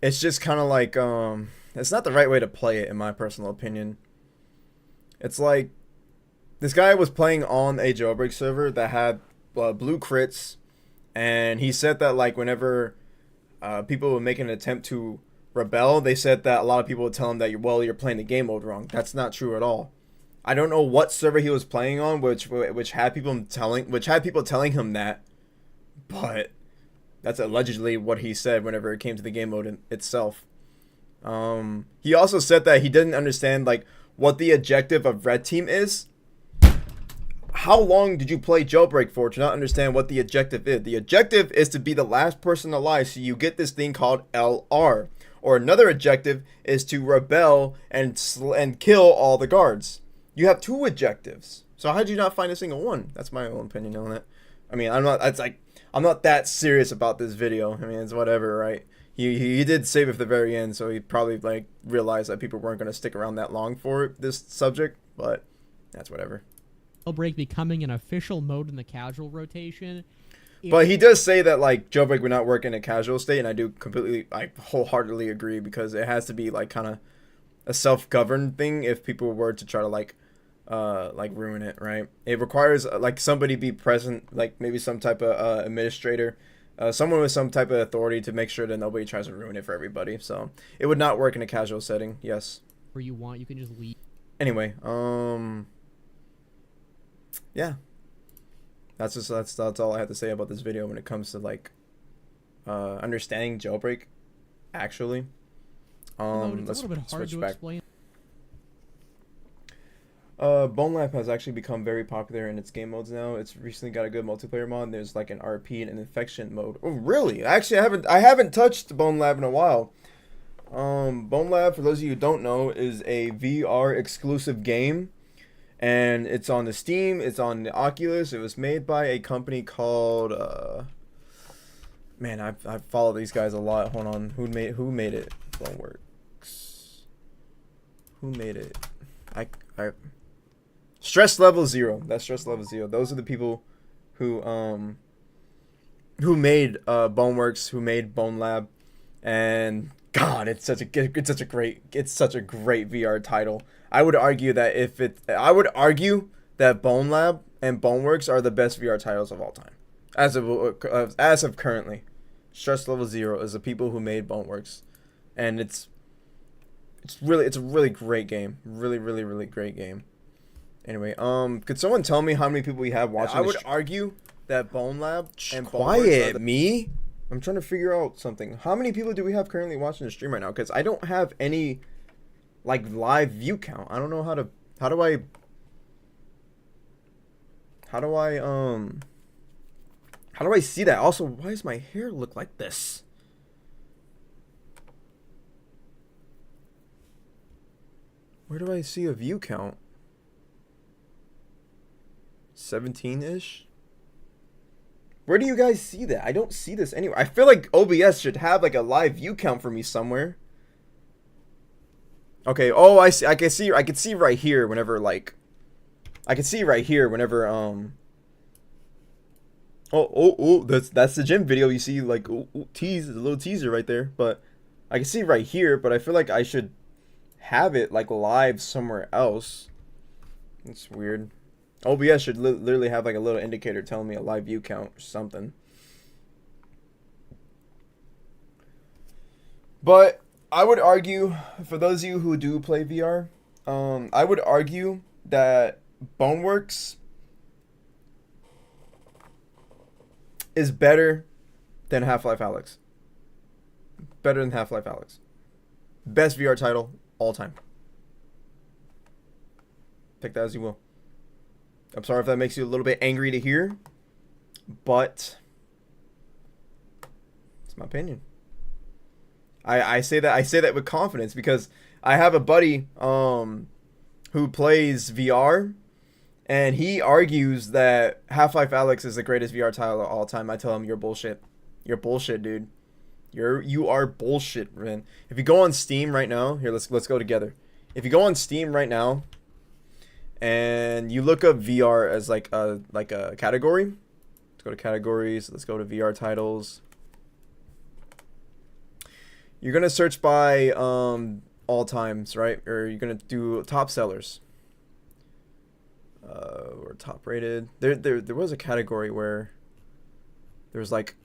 it's just kind of like it's not the right way to play it in my personal opinion. It's like this guy was playing on a jailbreak server that had blue crits, and he said that like whenever people would make an attempt to rebel, they said that a lot of people would tell him that you're playing the game mode wrong. That's not true at all. I don't know what server he was playing on, which had people telling him that, but that's allegedly what he said whenever it came to the game mode itself. He also said that he didn't understand like what the objective of Red Team is. How long did you play jailbreak for to not understand what the objective is? The objective is to be the last person alive, so you get this thing called LR. Or another objective is to rebel and kill all the guards. You have two objectives. So how did you not find a single one? That's my own opinion on it. I mean, I'm not that serious about this video. I mean, it's whatever, right? He did save it for the very end, so he probably like realized that people weren't going to stick around that long for this subject, but that's whatever. Jailbreak becoming an official mode in the casual rotation. But he does say that like jailbreak would not work in a casual state, and I wholeheartedly agree, because it has to be like kind of a self-governed thing if people were to try to like ruin it, right? It requires like somebody be present, like maybe some type of administrator, someone with some type of authority to make sure that nobody tries to ruin it for everybody. So it would not work in a casual setting. Yes. Where you want, you can just leave. Anyway, yeah. That's all I have to say about this video when it comes to like understanding jailbreak actually. It's a little bit hard to explain. Bone Lab has actually become very popular in its game modes now. It's recently got a good multiplayer mod. There's like an RP and an infection mode. Oh, really? Actually, I haven't touched Bone Lab in a while. Bone Lab, for those of you who don't know, is a VR exclusive game, and it's on the Steam. It's on the Oculus. It was made by a company called man, I follow these guys a lot. Hold on, who made it? Boneworks. Who made it? I Stress Level Zero. That's Stress Level Zero. Those are the people who made Boneworks, who made Bone Lab, and God, it's such a great VR title. I would argue that Bone Lab and Boneworks are the best VR titles of all time, as of currently. Stress Level Zero is the people who made Boneworks, and it's a really great game. Really great game. Anyway, could someone tell me how many people we have watching? I would argue that Bone Lab and Quiet me. I'm trying to figure out something. How many people do we have currently watching the stream right now? Because I don't have any like live view count. I don't know how do I see that? Also, why does my hair look like this? Where do I see a view count? 17-ish? Where do you guys see that? I don't see this anywhere. I feel like OBS should have like a live view count for me somewhere. Okay, oh, I see. I can see right here whenever like that's the gym video. You see like tease, a little teaser right there, but I can see right here, but I feel like I should have it like live somewhere else. It's weird. OBS should literally have like a little indicator telling me a live view count or something. But I would argue, for those of you who do play VR, I would argue that Boneworks is better than Half-Life Alyx. Better than Half-Life Alyx. Best VR title all time. Take that as you will. I'm sorry if that makes you a little bit angry to hear, but it's my opinion. I say that with confidence because I have a buddy who plays VR, and he argues that Half-Life Alyx is the greatest VR title of all time. I tell him, you're bullshit. You're bullshit, dude. You are bullshit, man. If you go on Steam right now, here, let's go together. If you go on Steam right now and you look up VR as like a category, let's go to categories, let's go to VR titles. You're gonna search by all times, right? Or you're gonna do top sellers. Or top rated. There was a category where there was like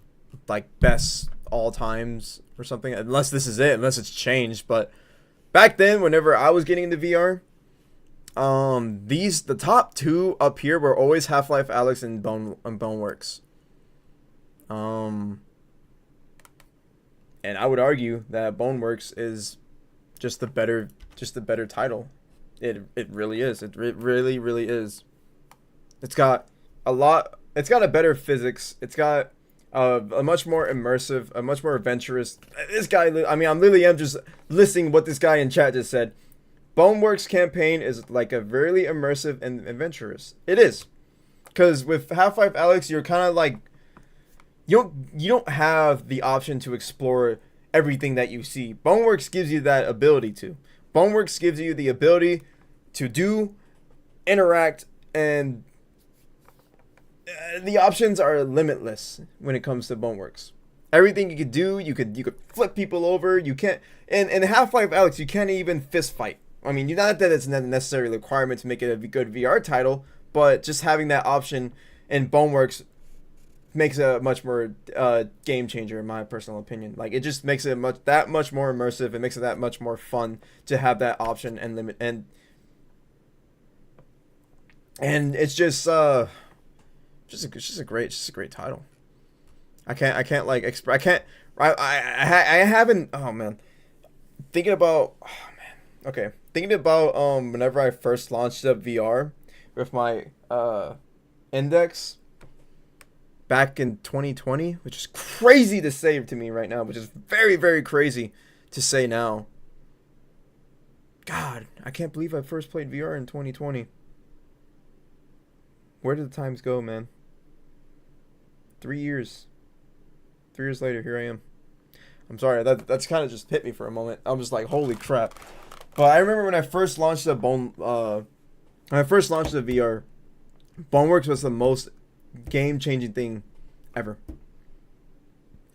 best all times or something. Unless this is it, unless it's changed. But back then, whenever I was getting into VR, the top two up here were always Half-Life Alyx and Boneworks. And I would argue that Boneworks is just the better title. It really is. It really is. It's got a better physics. It's got a much more immersive, a much more adventurous. This guy, I mean, I'm just listening what this guy in chat just said. Boneworks campaign is like a really immersive and adventurous. It is, because with Half-Life Alyx, you're kind of like you don't have the option to explore everything that you see. Boneworks gives you that ability to. Boneworks gives you the ability to do, interact, and the options are limitless when it comes to Boneworks. Everything you could do, you could flip people over. You can't in Half-Life Alyx, you can't even fist fight. I mean, not that it's not necessarily a requirement to make it a good VR title, but just having that option in Boneworks makes it a much more game changer in my personal opinion. Like, it just makes it that much more immersive. It makes it that much more fun to have that option and limit and it's just a great title. I haven't. Oh man, thinking about. Oh man. Okay, thinking about whenever I first launched up VR with my Index back in 2020, which is crazy to say to me right now, which is very, very crazy to say now. God, I can't believe I first played VR in 2020. Where did the times go, man? 3 years. 3 years later, here I am. I'm sorry, that's kind of just hit me for a moment. I was like, holy crap. But I remember when I first launched the VR, Boneworks was the most game-changing thing ever.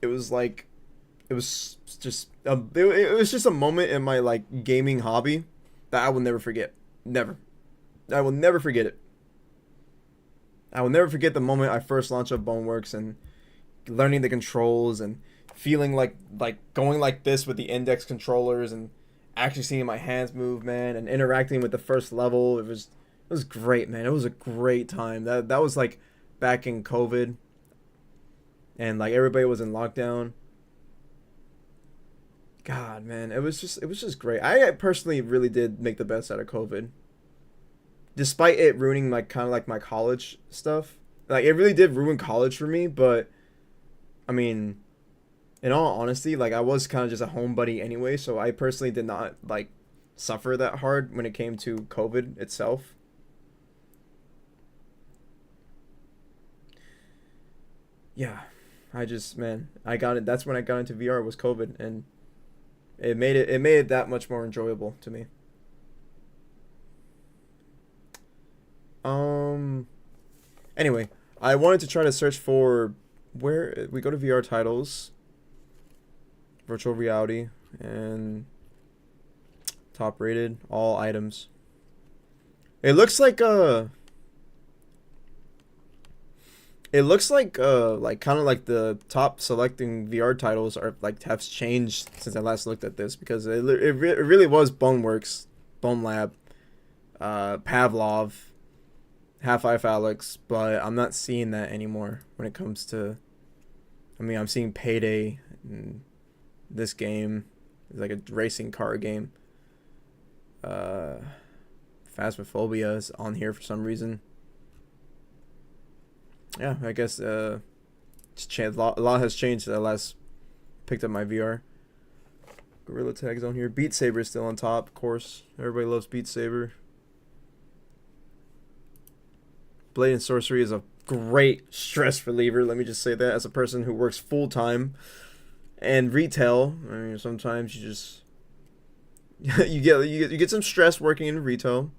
It was like, it was just a moment in my like gaming hobby that I will never forget. Never. I will never forget it. I will never forget the moment I first launched up Boneworks and learning the controls and feeling like going like this with the Index controllers and actually seeing my hands move, man, and interacting with the first level. It was great, man. It was a great time. That was like back in COVID and like everybody was in lockdown. God, man, it was just great. I personally really did make the best out of COVID. Despite it ruining like kind of like my college stuff. Like, it really did ruin college for me, but I mean, in all honesty, like, I was kind of just a homebody anyway, so I personally did not like suffer that hard when it came to COVID itself. Yeah, I got it. That's when I got into VR, was COVID, and it made it that much more enjoyable to me. Anyway, I wanted to try to search for where we go to VR titles, virtual reality, and top rated, all items. It looks like It looks like kind of like the top selecting VR titles are like have changed since I last looked at this, because it really was Boneworks, Bone Lab, Pavlov, Half-Life Alyx, but I'm not seeing that anymore when it comes to. I mean, I'm seeing Payday, and this game is like a racing car game. Phasmophobia is on here for some reason. Yeah, I guess it's changed. A lot has changed since I last picked up my VR. Gorilla Tag's on here. Beat Saber is still on top, of course. Everybody loves Beat Saber. Blade and Sorcery is a great stress reliever. Let me just say that, as a person who works full time and retail. I mean, sometimes you just you get some stress working in retail,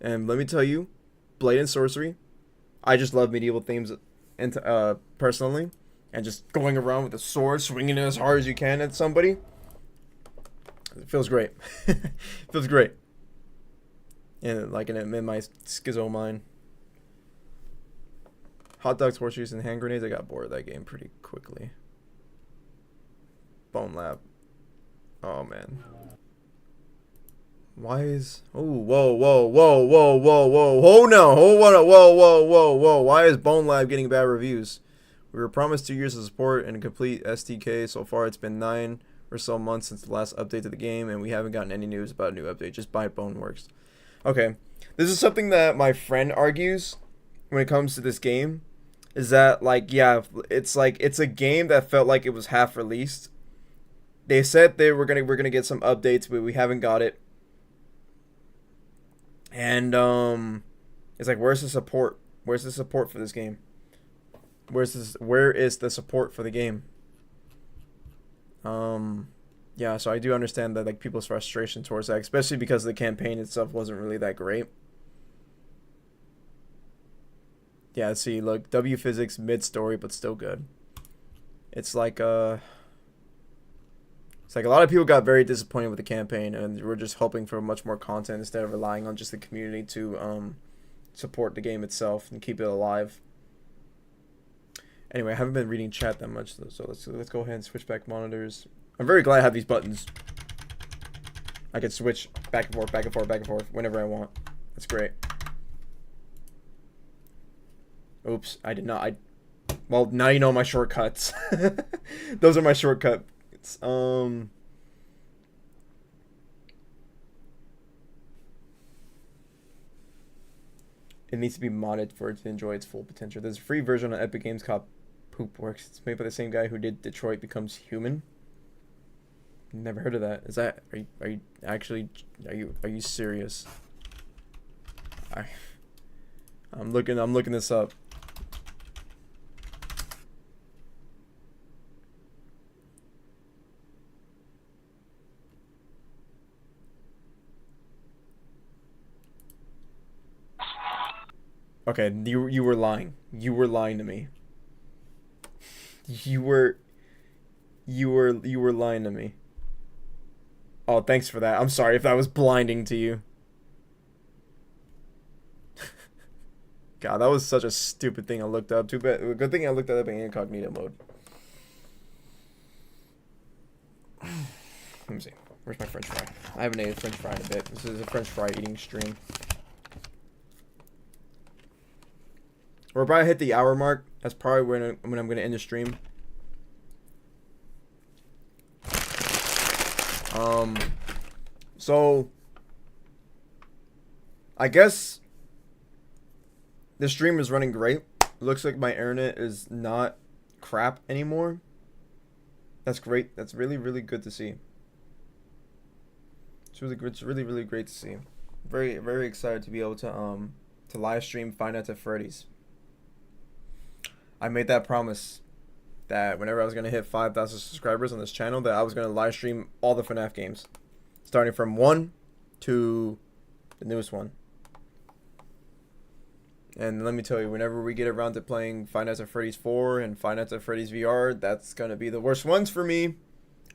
and let me tell you, Blade and Sorcery. I just love medieval themes, and personally, and just going around with a sword, swinging it as hard as you can at somebody. It feels great. Feels great. And like in my schizo mind. Hot dogs, horseshoes, and hand grenades. I got bored of that game pretty quickly. Bone Lab. Oh man. Why is... Oh, whoa, whoa, whoa, whoa, whoa, whoa. Oh, no. Oh, what? Whoa, whoa, whoa, whoa. Why is Bone Lab getting bad reviews? We were promised 2 years of support and a complete SDK. So far, it's been 9 or so months since the last update to the game, and we haven't gotten any news about a new update. Just buy Boneworks. Okay. This is something that my friend argues when it comes to this game. Is that, like, yeah, it's a game that felt like it was half released. They said we're gonna get some updates, but we haven't got it. And it's like, where's the support? Where's the support for this game? Where is the support for the game? Yeah, so I do understand that, like, people's frustration towards that, especially because the campaign itself wasn't really that great. Yeah, see, look, W Physics mid-story, but still good. It's like a lot of people got very disappointed with the campaign, and we're just hoping for much more content instead of relying on just the community to support the game itself and keep it alive. Anyway, I haven't been reading chat that much, so let's go ahead and switch back monitors. I'm very glad I have these buttons. I can switch back and forth, back and forth, back and forth whenever I want. That's great. Oops, I did not. Well, now you know my shortcuts. Those are my shortcuts. It needs to be modded for it to enjoy its full potential. There's a free version on Epic Games called Poopworks. It's made by the same guy who did Detroit Becomes Human. Never heard of that. Is that are you actually are you serious? I'm looking this up. Okay, you were lying. You were lying to me. You were lying to me. Oh, thanks for that. I'm sorry if that was blinding to you. God, that was such a stupid thing I looked up. Too bad. Good thing I looked that up in incognito mode. Let me see. Where's my French fry? I haven't ate a French fry in a bit. This is a French fry eating stream. We're about to hit the hour mark. That's probably when I'm going to end the stream. So I guess the stream is running great. Looks like my internet is not crap anymore. That's great. That's really, really good to see. It's really good. It's really, really great to see. Very, very excited to be able to live stream Five Nights at Freddy's. I made that promise that whenever I was gonna hit 5,000 subscribers on this channel, that I was gonna live stream all the FNAF games, starting from 1 to the newest one. And let me tell you, whenever we get around to playing Five Nights at Freddy's 4 and Five Nights at Freddy's VR, that's gonna be the worst ones for me.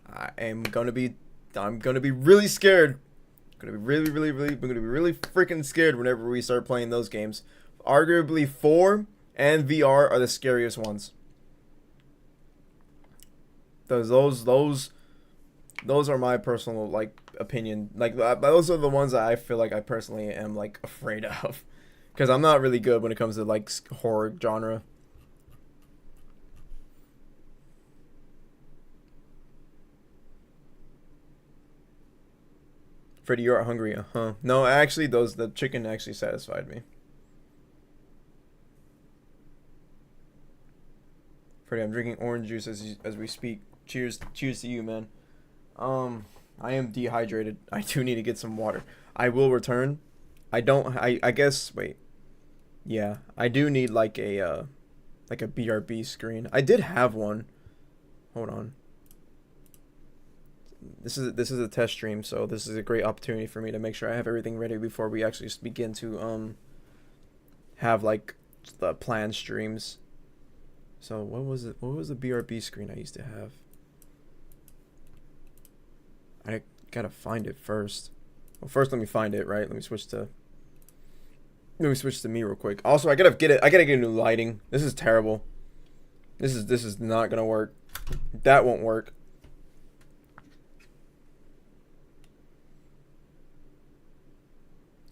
I'm gonna be really scared. I'm gonna be really freaking scared whenever we start playing those games. Arguably 4 and VR are the scariest ones. Those are my personal like opinion. Like those are the ones that I feel like I personally am like afraid of, because I'm not really good when it comes to like horror genre. Freddy, you're hungry, huh? No, actually, the chicken actually satisfied me. Freddy, I'm drinking orange juice as we speak. Cheers to you, man. I am dehydrated. I do need to get some water. I will return. I guess wait. Yeah, I do need like a BRB screen. I did have one. Hold on. This is a test stream, so this is a great opportunity for me to make sure I have everything ready before we actually begin to have like the planned streams. So what was it? What was the BRB screen I used to have? I gotta find it first. Well, first let me find it. Right. Let me switch to me real quick. Also, I gotta get new lighting. This is terrible. This is not gonna work. That won't work.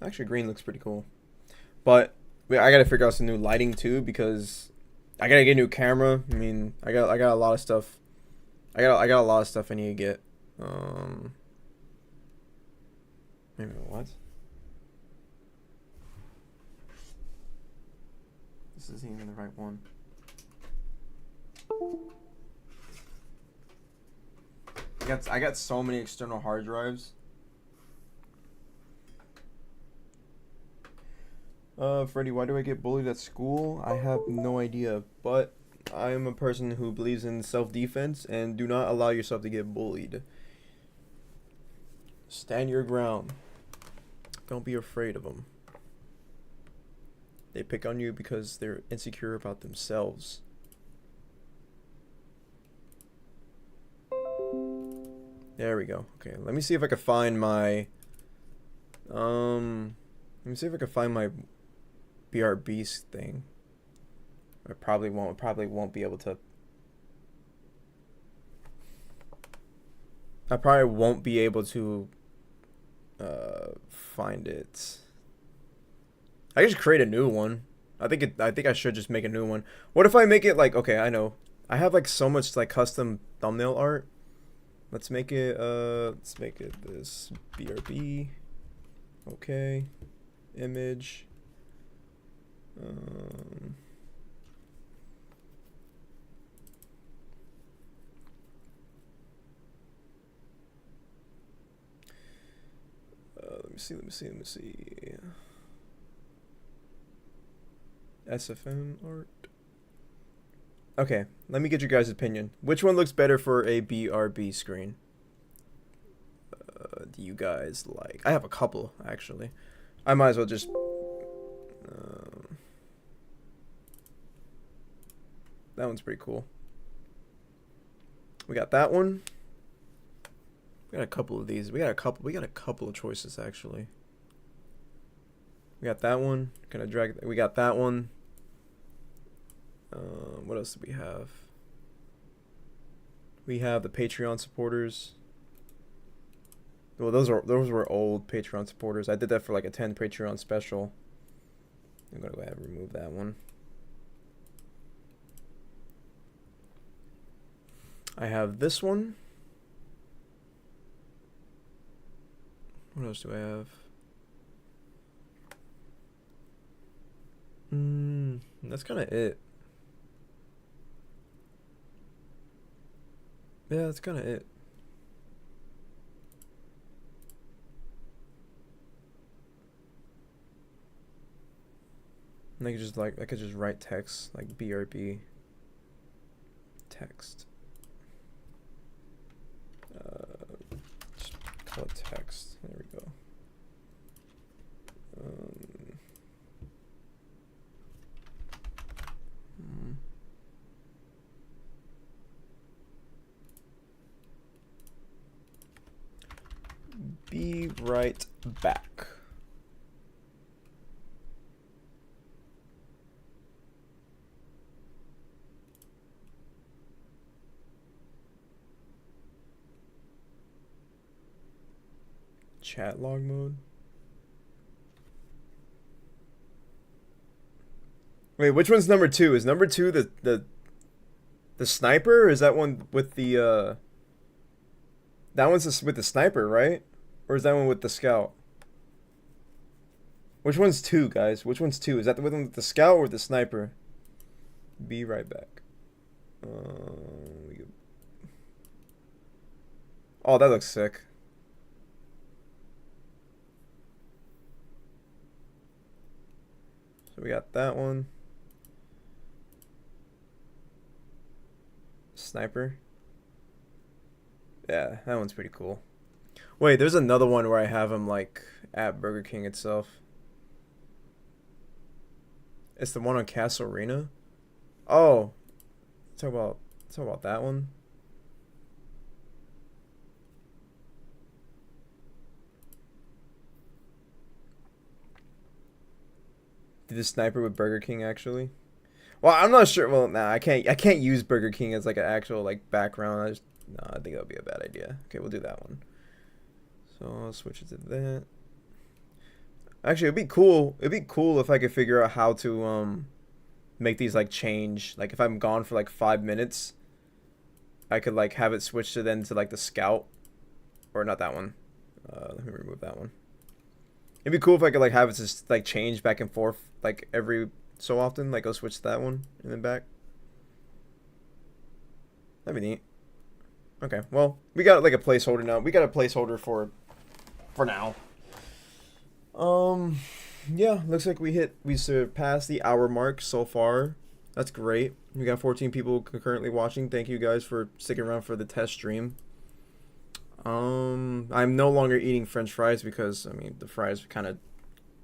Actually, green looks pretty cool. But I gotta figure out some new lighting too, because I gotta get a new camera. I mean, I got a lot of stuff. I got a lot of stuff I need to get. Wait a minute, what? This isn't even the right one. I got so many external hard drives. Freddy, why do I get bullied at school? I have no idea, but I am a person who believes in self-defense, and do not allow yourself to get bullied. Stand your ground. Don't be afraid of them. They pick on you because they're insecure about themselves. There we go. Okay, let me see if I can find my BRB thing. I probably won't be able to. I probably won't be able to find it. I can just create a new one. I think I should just make a new one. What if I make it like, okay, I know. I have like so much like custom thumbnail art. Let's make it this BRB. Okay. Image. Let me see. SFM art. Okay, let me get your guys' opinion. Which one looks better for a BRB screen? Do you guys like? I have a couple, actually. I might as well just... that one's pretty cool. We got that one. We got a couple of these. We got a couple of choices, actually. We got that one. Kind of drag. We got that one. What else do we have? We have the Patreon supporters. Well, those were old Patreon supporters. I did that for like a 10 Patreon special. I'm gonna go ahead and remove that one. I have this one. What else do I have? That's kind of it. Yeah, that's kind of it. And I could just write text like BRB text. Just call it text. There we go. Be right back. Chat log mode. Wait, which one's number 2? Is number 2 the sniper, or is that one with the that one's with the sniper, right? Or is that one with the scout? Which one's 2, guys? Which one's 2? Is that the one with the scout or the sniper? Be right back. Oh, that looks sick. So we got that one. Sniper. Yeah, that one's pretty cool. Wait, there's another one where I have him like at Burger King itself. It's the one on Castle Arena. Oh, talk about that one. Did the sniper with Burger King actually? Well, I'm not sure. Well, nah, I can't use Burger King as like an actual like background. I think that would be a bad idea. Okay, we'll do that one. So I'll switch it to that. Actually, it'd be cool. It'd be cool if I could figure out how to make these like change. Like if I'm gone for like 5 minutes, I could like have it switch to then to like the scout, or not that one. Let me remove that one. It'd be cool if I could like have it just like change back and forth like every so often. Like I'll switch to that one and then back. That'd be neat. Okay, well we got like a placeholder now. We got a placeholder for now. Yeah, looks like we surpassed the hour mark so far. That's great. We got 14 people concurrently watching. Thank you guys for sticking around for the test stream. I'm no longer eating French fries because I mean the fries kind of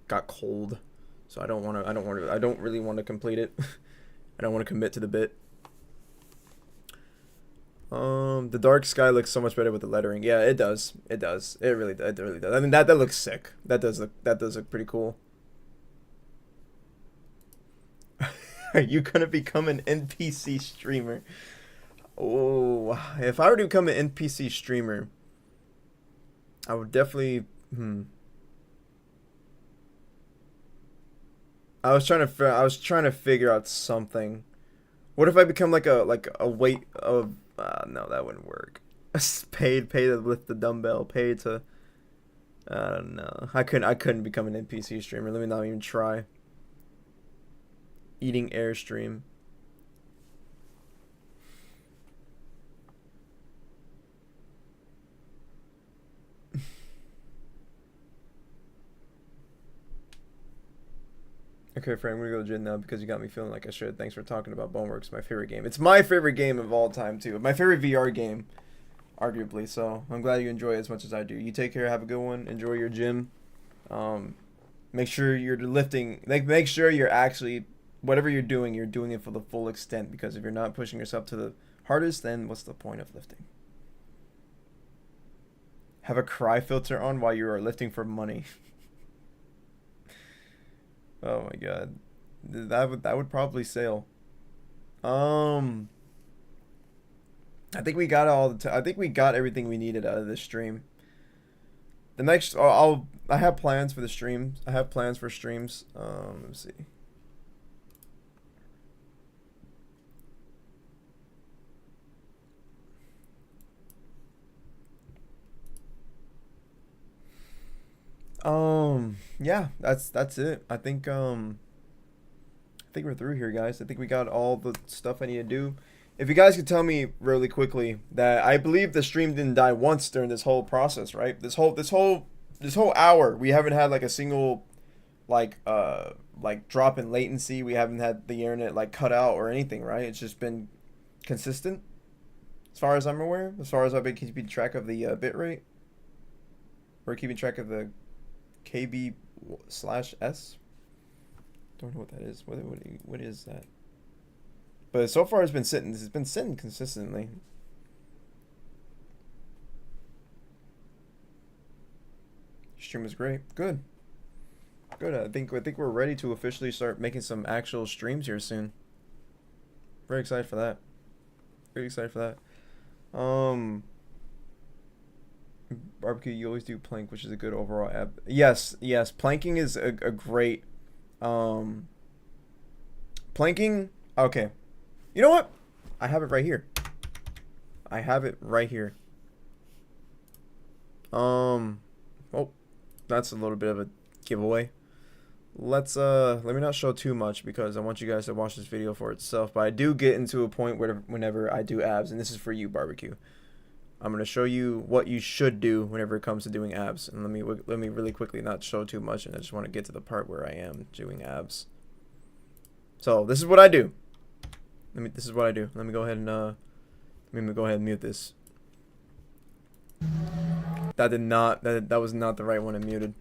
got cold, so I don't really want to complete it. I don't want to commit to the bit. The dark sky looks so much better with the lettering. Yeah, it does. It does. It really does. I mean that looks sick. That does look pretty cool. Are you gonna become an NPC streamer? Oh, if I were to become an NPC streamer, I would definitely. I was trying to figure out something. What if I become like a weight of? No, that wouldn't work. Pay to lift the dumbbell. Pay to. I don't know. I couldn't become an NPC streamer. Let me not even try. Eating Airstream. Okay, Frank, I'm gonna go to the gym now because you got me feeling like I should. Thanks for talking about Boneworks, my favorite game. It's my favorite game of all time, too. My favorite VR game, arguably. So I'm glad you enjoy it as much as I do. You take care, have a good one, enjoy your gym. Make sure you're lifting. Make sure you're actually, whatever you're doing it for the full extent. Because if you're not pushing yourself to the hardest, then what's the point of lifting? Have a cry filter on while you are lifting for money. Oh my god, that would probably sail. I think we got I think we got everything we needed out of this stream. The next, I have plans for the streams. I have plans for streams. Let's see. Yeah, that's it. I think we're through here, guys. I think we got all the stuff I need to do. If you guys could tell me really quickly that I believe the stream didn't die once during this whole process, right? This whole hour, we haven't had like a single like drop in latency. We haven't had the internet like cut out or anything, right? It's just been consistent as far as I'm aware, as far as I've been keeping track of the bit rate. We're keeping track of the KB/S. Don't know what that is. What is that? But so far it's been sitting. It's been sitting consistently. Stream was great. Good. Good. I think we're ready to officially start making some actual streams here soon. Very excited for that. Very excited for that. Barbecue, you always do plank, which is a good overall ab. Yes, yes, planking is a great planking. Okay, you know what? I have it right here. I have it right here. Oh, that's a little bit of a giveaway. Let me not show too much because I want you guys to watch this video for itself. But I do get into a point where whenever I do abs, and this is for you, Barbecue, I'm gonna show you what you should do whenever it comes to doing abs. And let me really quickly not show too much, and I just want to get to the part where I am doing abs. So this is what I do. This is what I do. Let me go ahead and let me go ahead and mute this. That was not the right one I muted.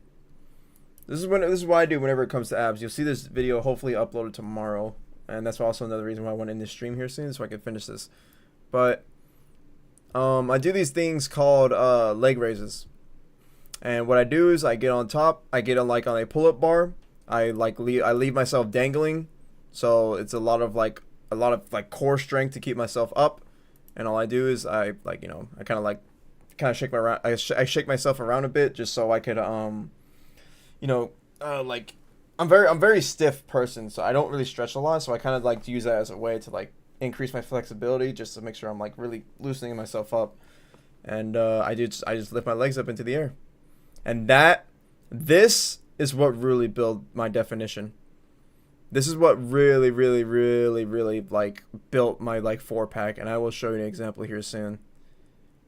This is what I do whenever it comes to abs. You'll see this video hopefully uploaded tomorrow, and that's also another reason why I want to end this stream here soon so I can finish this. But I do these things called leg raises, and what I do is I get on top. I get on on a pull-up bar. I leave myself dangling, so it's a lot of core strength to keep myself up. And all I do is I kind of shake I shake myself around a bit just so I could I'm very stiff person, so I don't really stretch a lot, so I kind of like to use that as a way to increase my flexibility just to make sure I'm really loosening myself up. And I just lift my legs up into the air. And this is what really built my definition. This is what really built my 4-pack, and I will show you an example here soon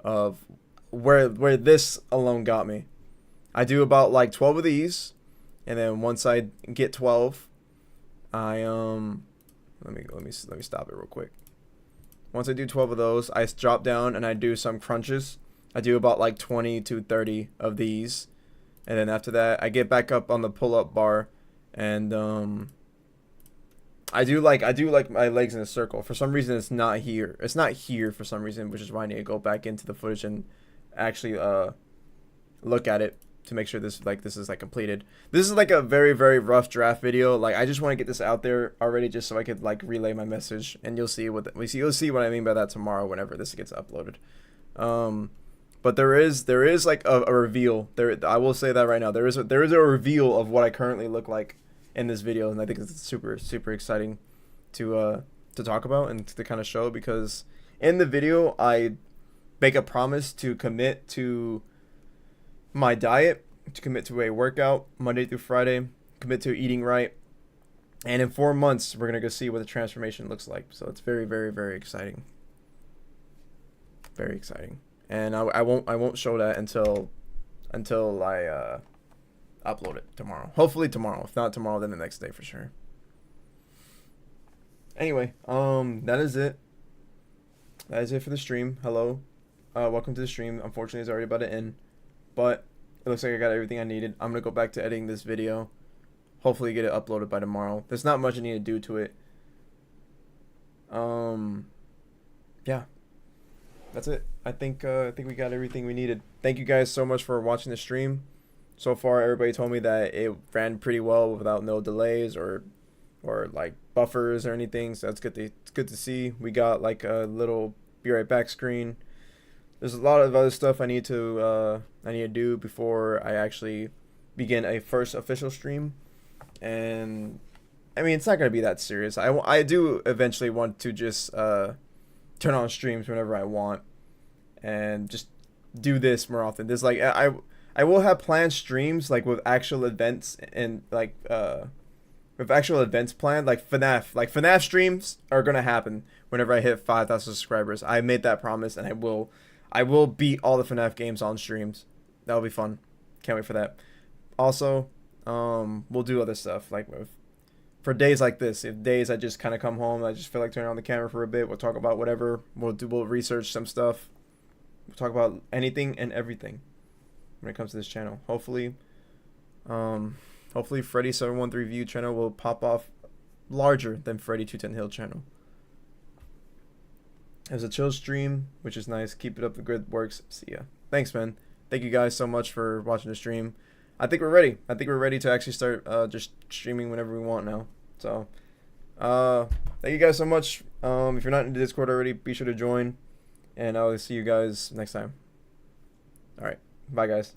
of where this alone got me. I do about 12 of these, and then once I get 12, I let me stop it real quick. Once I do 12 of those, I drop down and I do some crunches. I do about 20 to 30 of these, and then after that, I get back up on the pull-up bar, and I do my legs in a circle. For some reason, it's not here. It's not here for some reason, which is why I need to go back into the footage and actually look at it to make sure this is completed. This is a very rough draft video. I just want to get this out there already just so I could relay my message, and you'll see what I mean by that tomorrow whenever this gets uploaded. But there is a reveal. I will say that right now. There is a reveal of what I currently look like in this video, and I think it's super exciting to talk about and to kind of show, because in the video I make a promise to commit to my diet, to commit to a workout Monday through Friday, commit to eating right, and in 4 months we're gonna go see what the transformation looks like. So it's very exciting, very exciting. And I won't show that until I upload it tomorrow. Hopefully tomorrow. If not tomorrow, then the next day for sure. Anyway, that is it. That is it for the stream. Hello. Welcome to the stream. Unfortunately, it's already about to end, but it looks like I got everything I needed. I'm gonna go back to editing this video. Hopefully get it uploaded by tomorrow. There's not much I need to do to it. Yeah. That's it. I think we got everything we needed. Thank you guys so much for watching the stream. So far, everybody told me that it ran pretty well without no delays or buffers or anything. So that's good. It's good to see. We got a little be right back screen. There's a lot of other stuff I need to do before I actually begin a first official stream. And I mean, it's not gonna be that serious. I do eventually want to just turn on streams whenever I want and just do this more often. There's I will have planned streams with actual events and with actual events planned, FNAF streams are gonna happen whenever I hit 5,000 subscribers. I made that promise, and I will beat all the FNAF games on streams. That'll be fun. Can't wait for that. Also, we'll do other stuff for days like this. If days I just kind of come home, I just feel like turning on the camera for a bit. We'll talk about whatever. We'll research some stuff. We'll talk about anything and everything when it comes to this channel. Hopefully Freddy713 View channel will pop off larger than Freddy210 Hill channel. It was a chill stream, which is nice. Keep it up, the good works. See ya. Thanks, man. Thank you guys so much for watching the stream. I think we're ready. I think we're ready to actually start just streaming whenever we want now. So, thank you guys so much. If you're not in the Discord already, be sure to join, and I'll see you guys next time. All right. Bye, guys.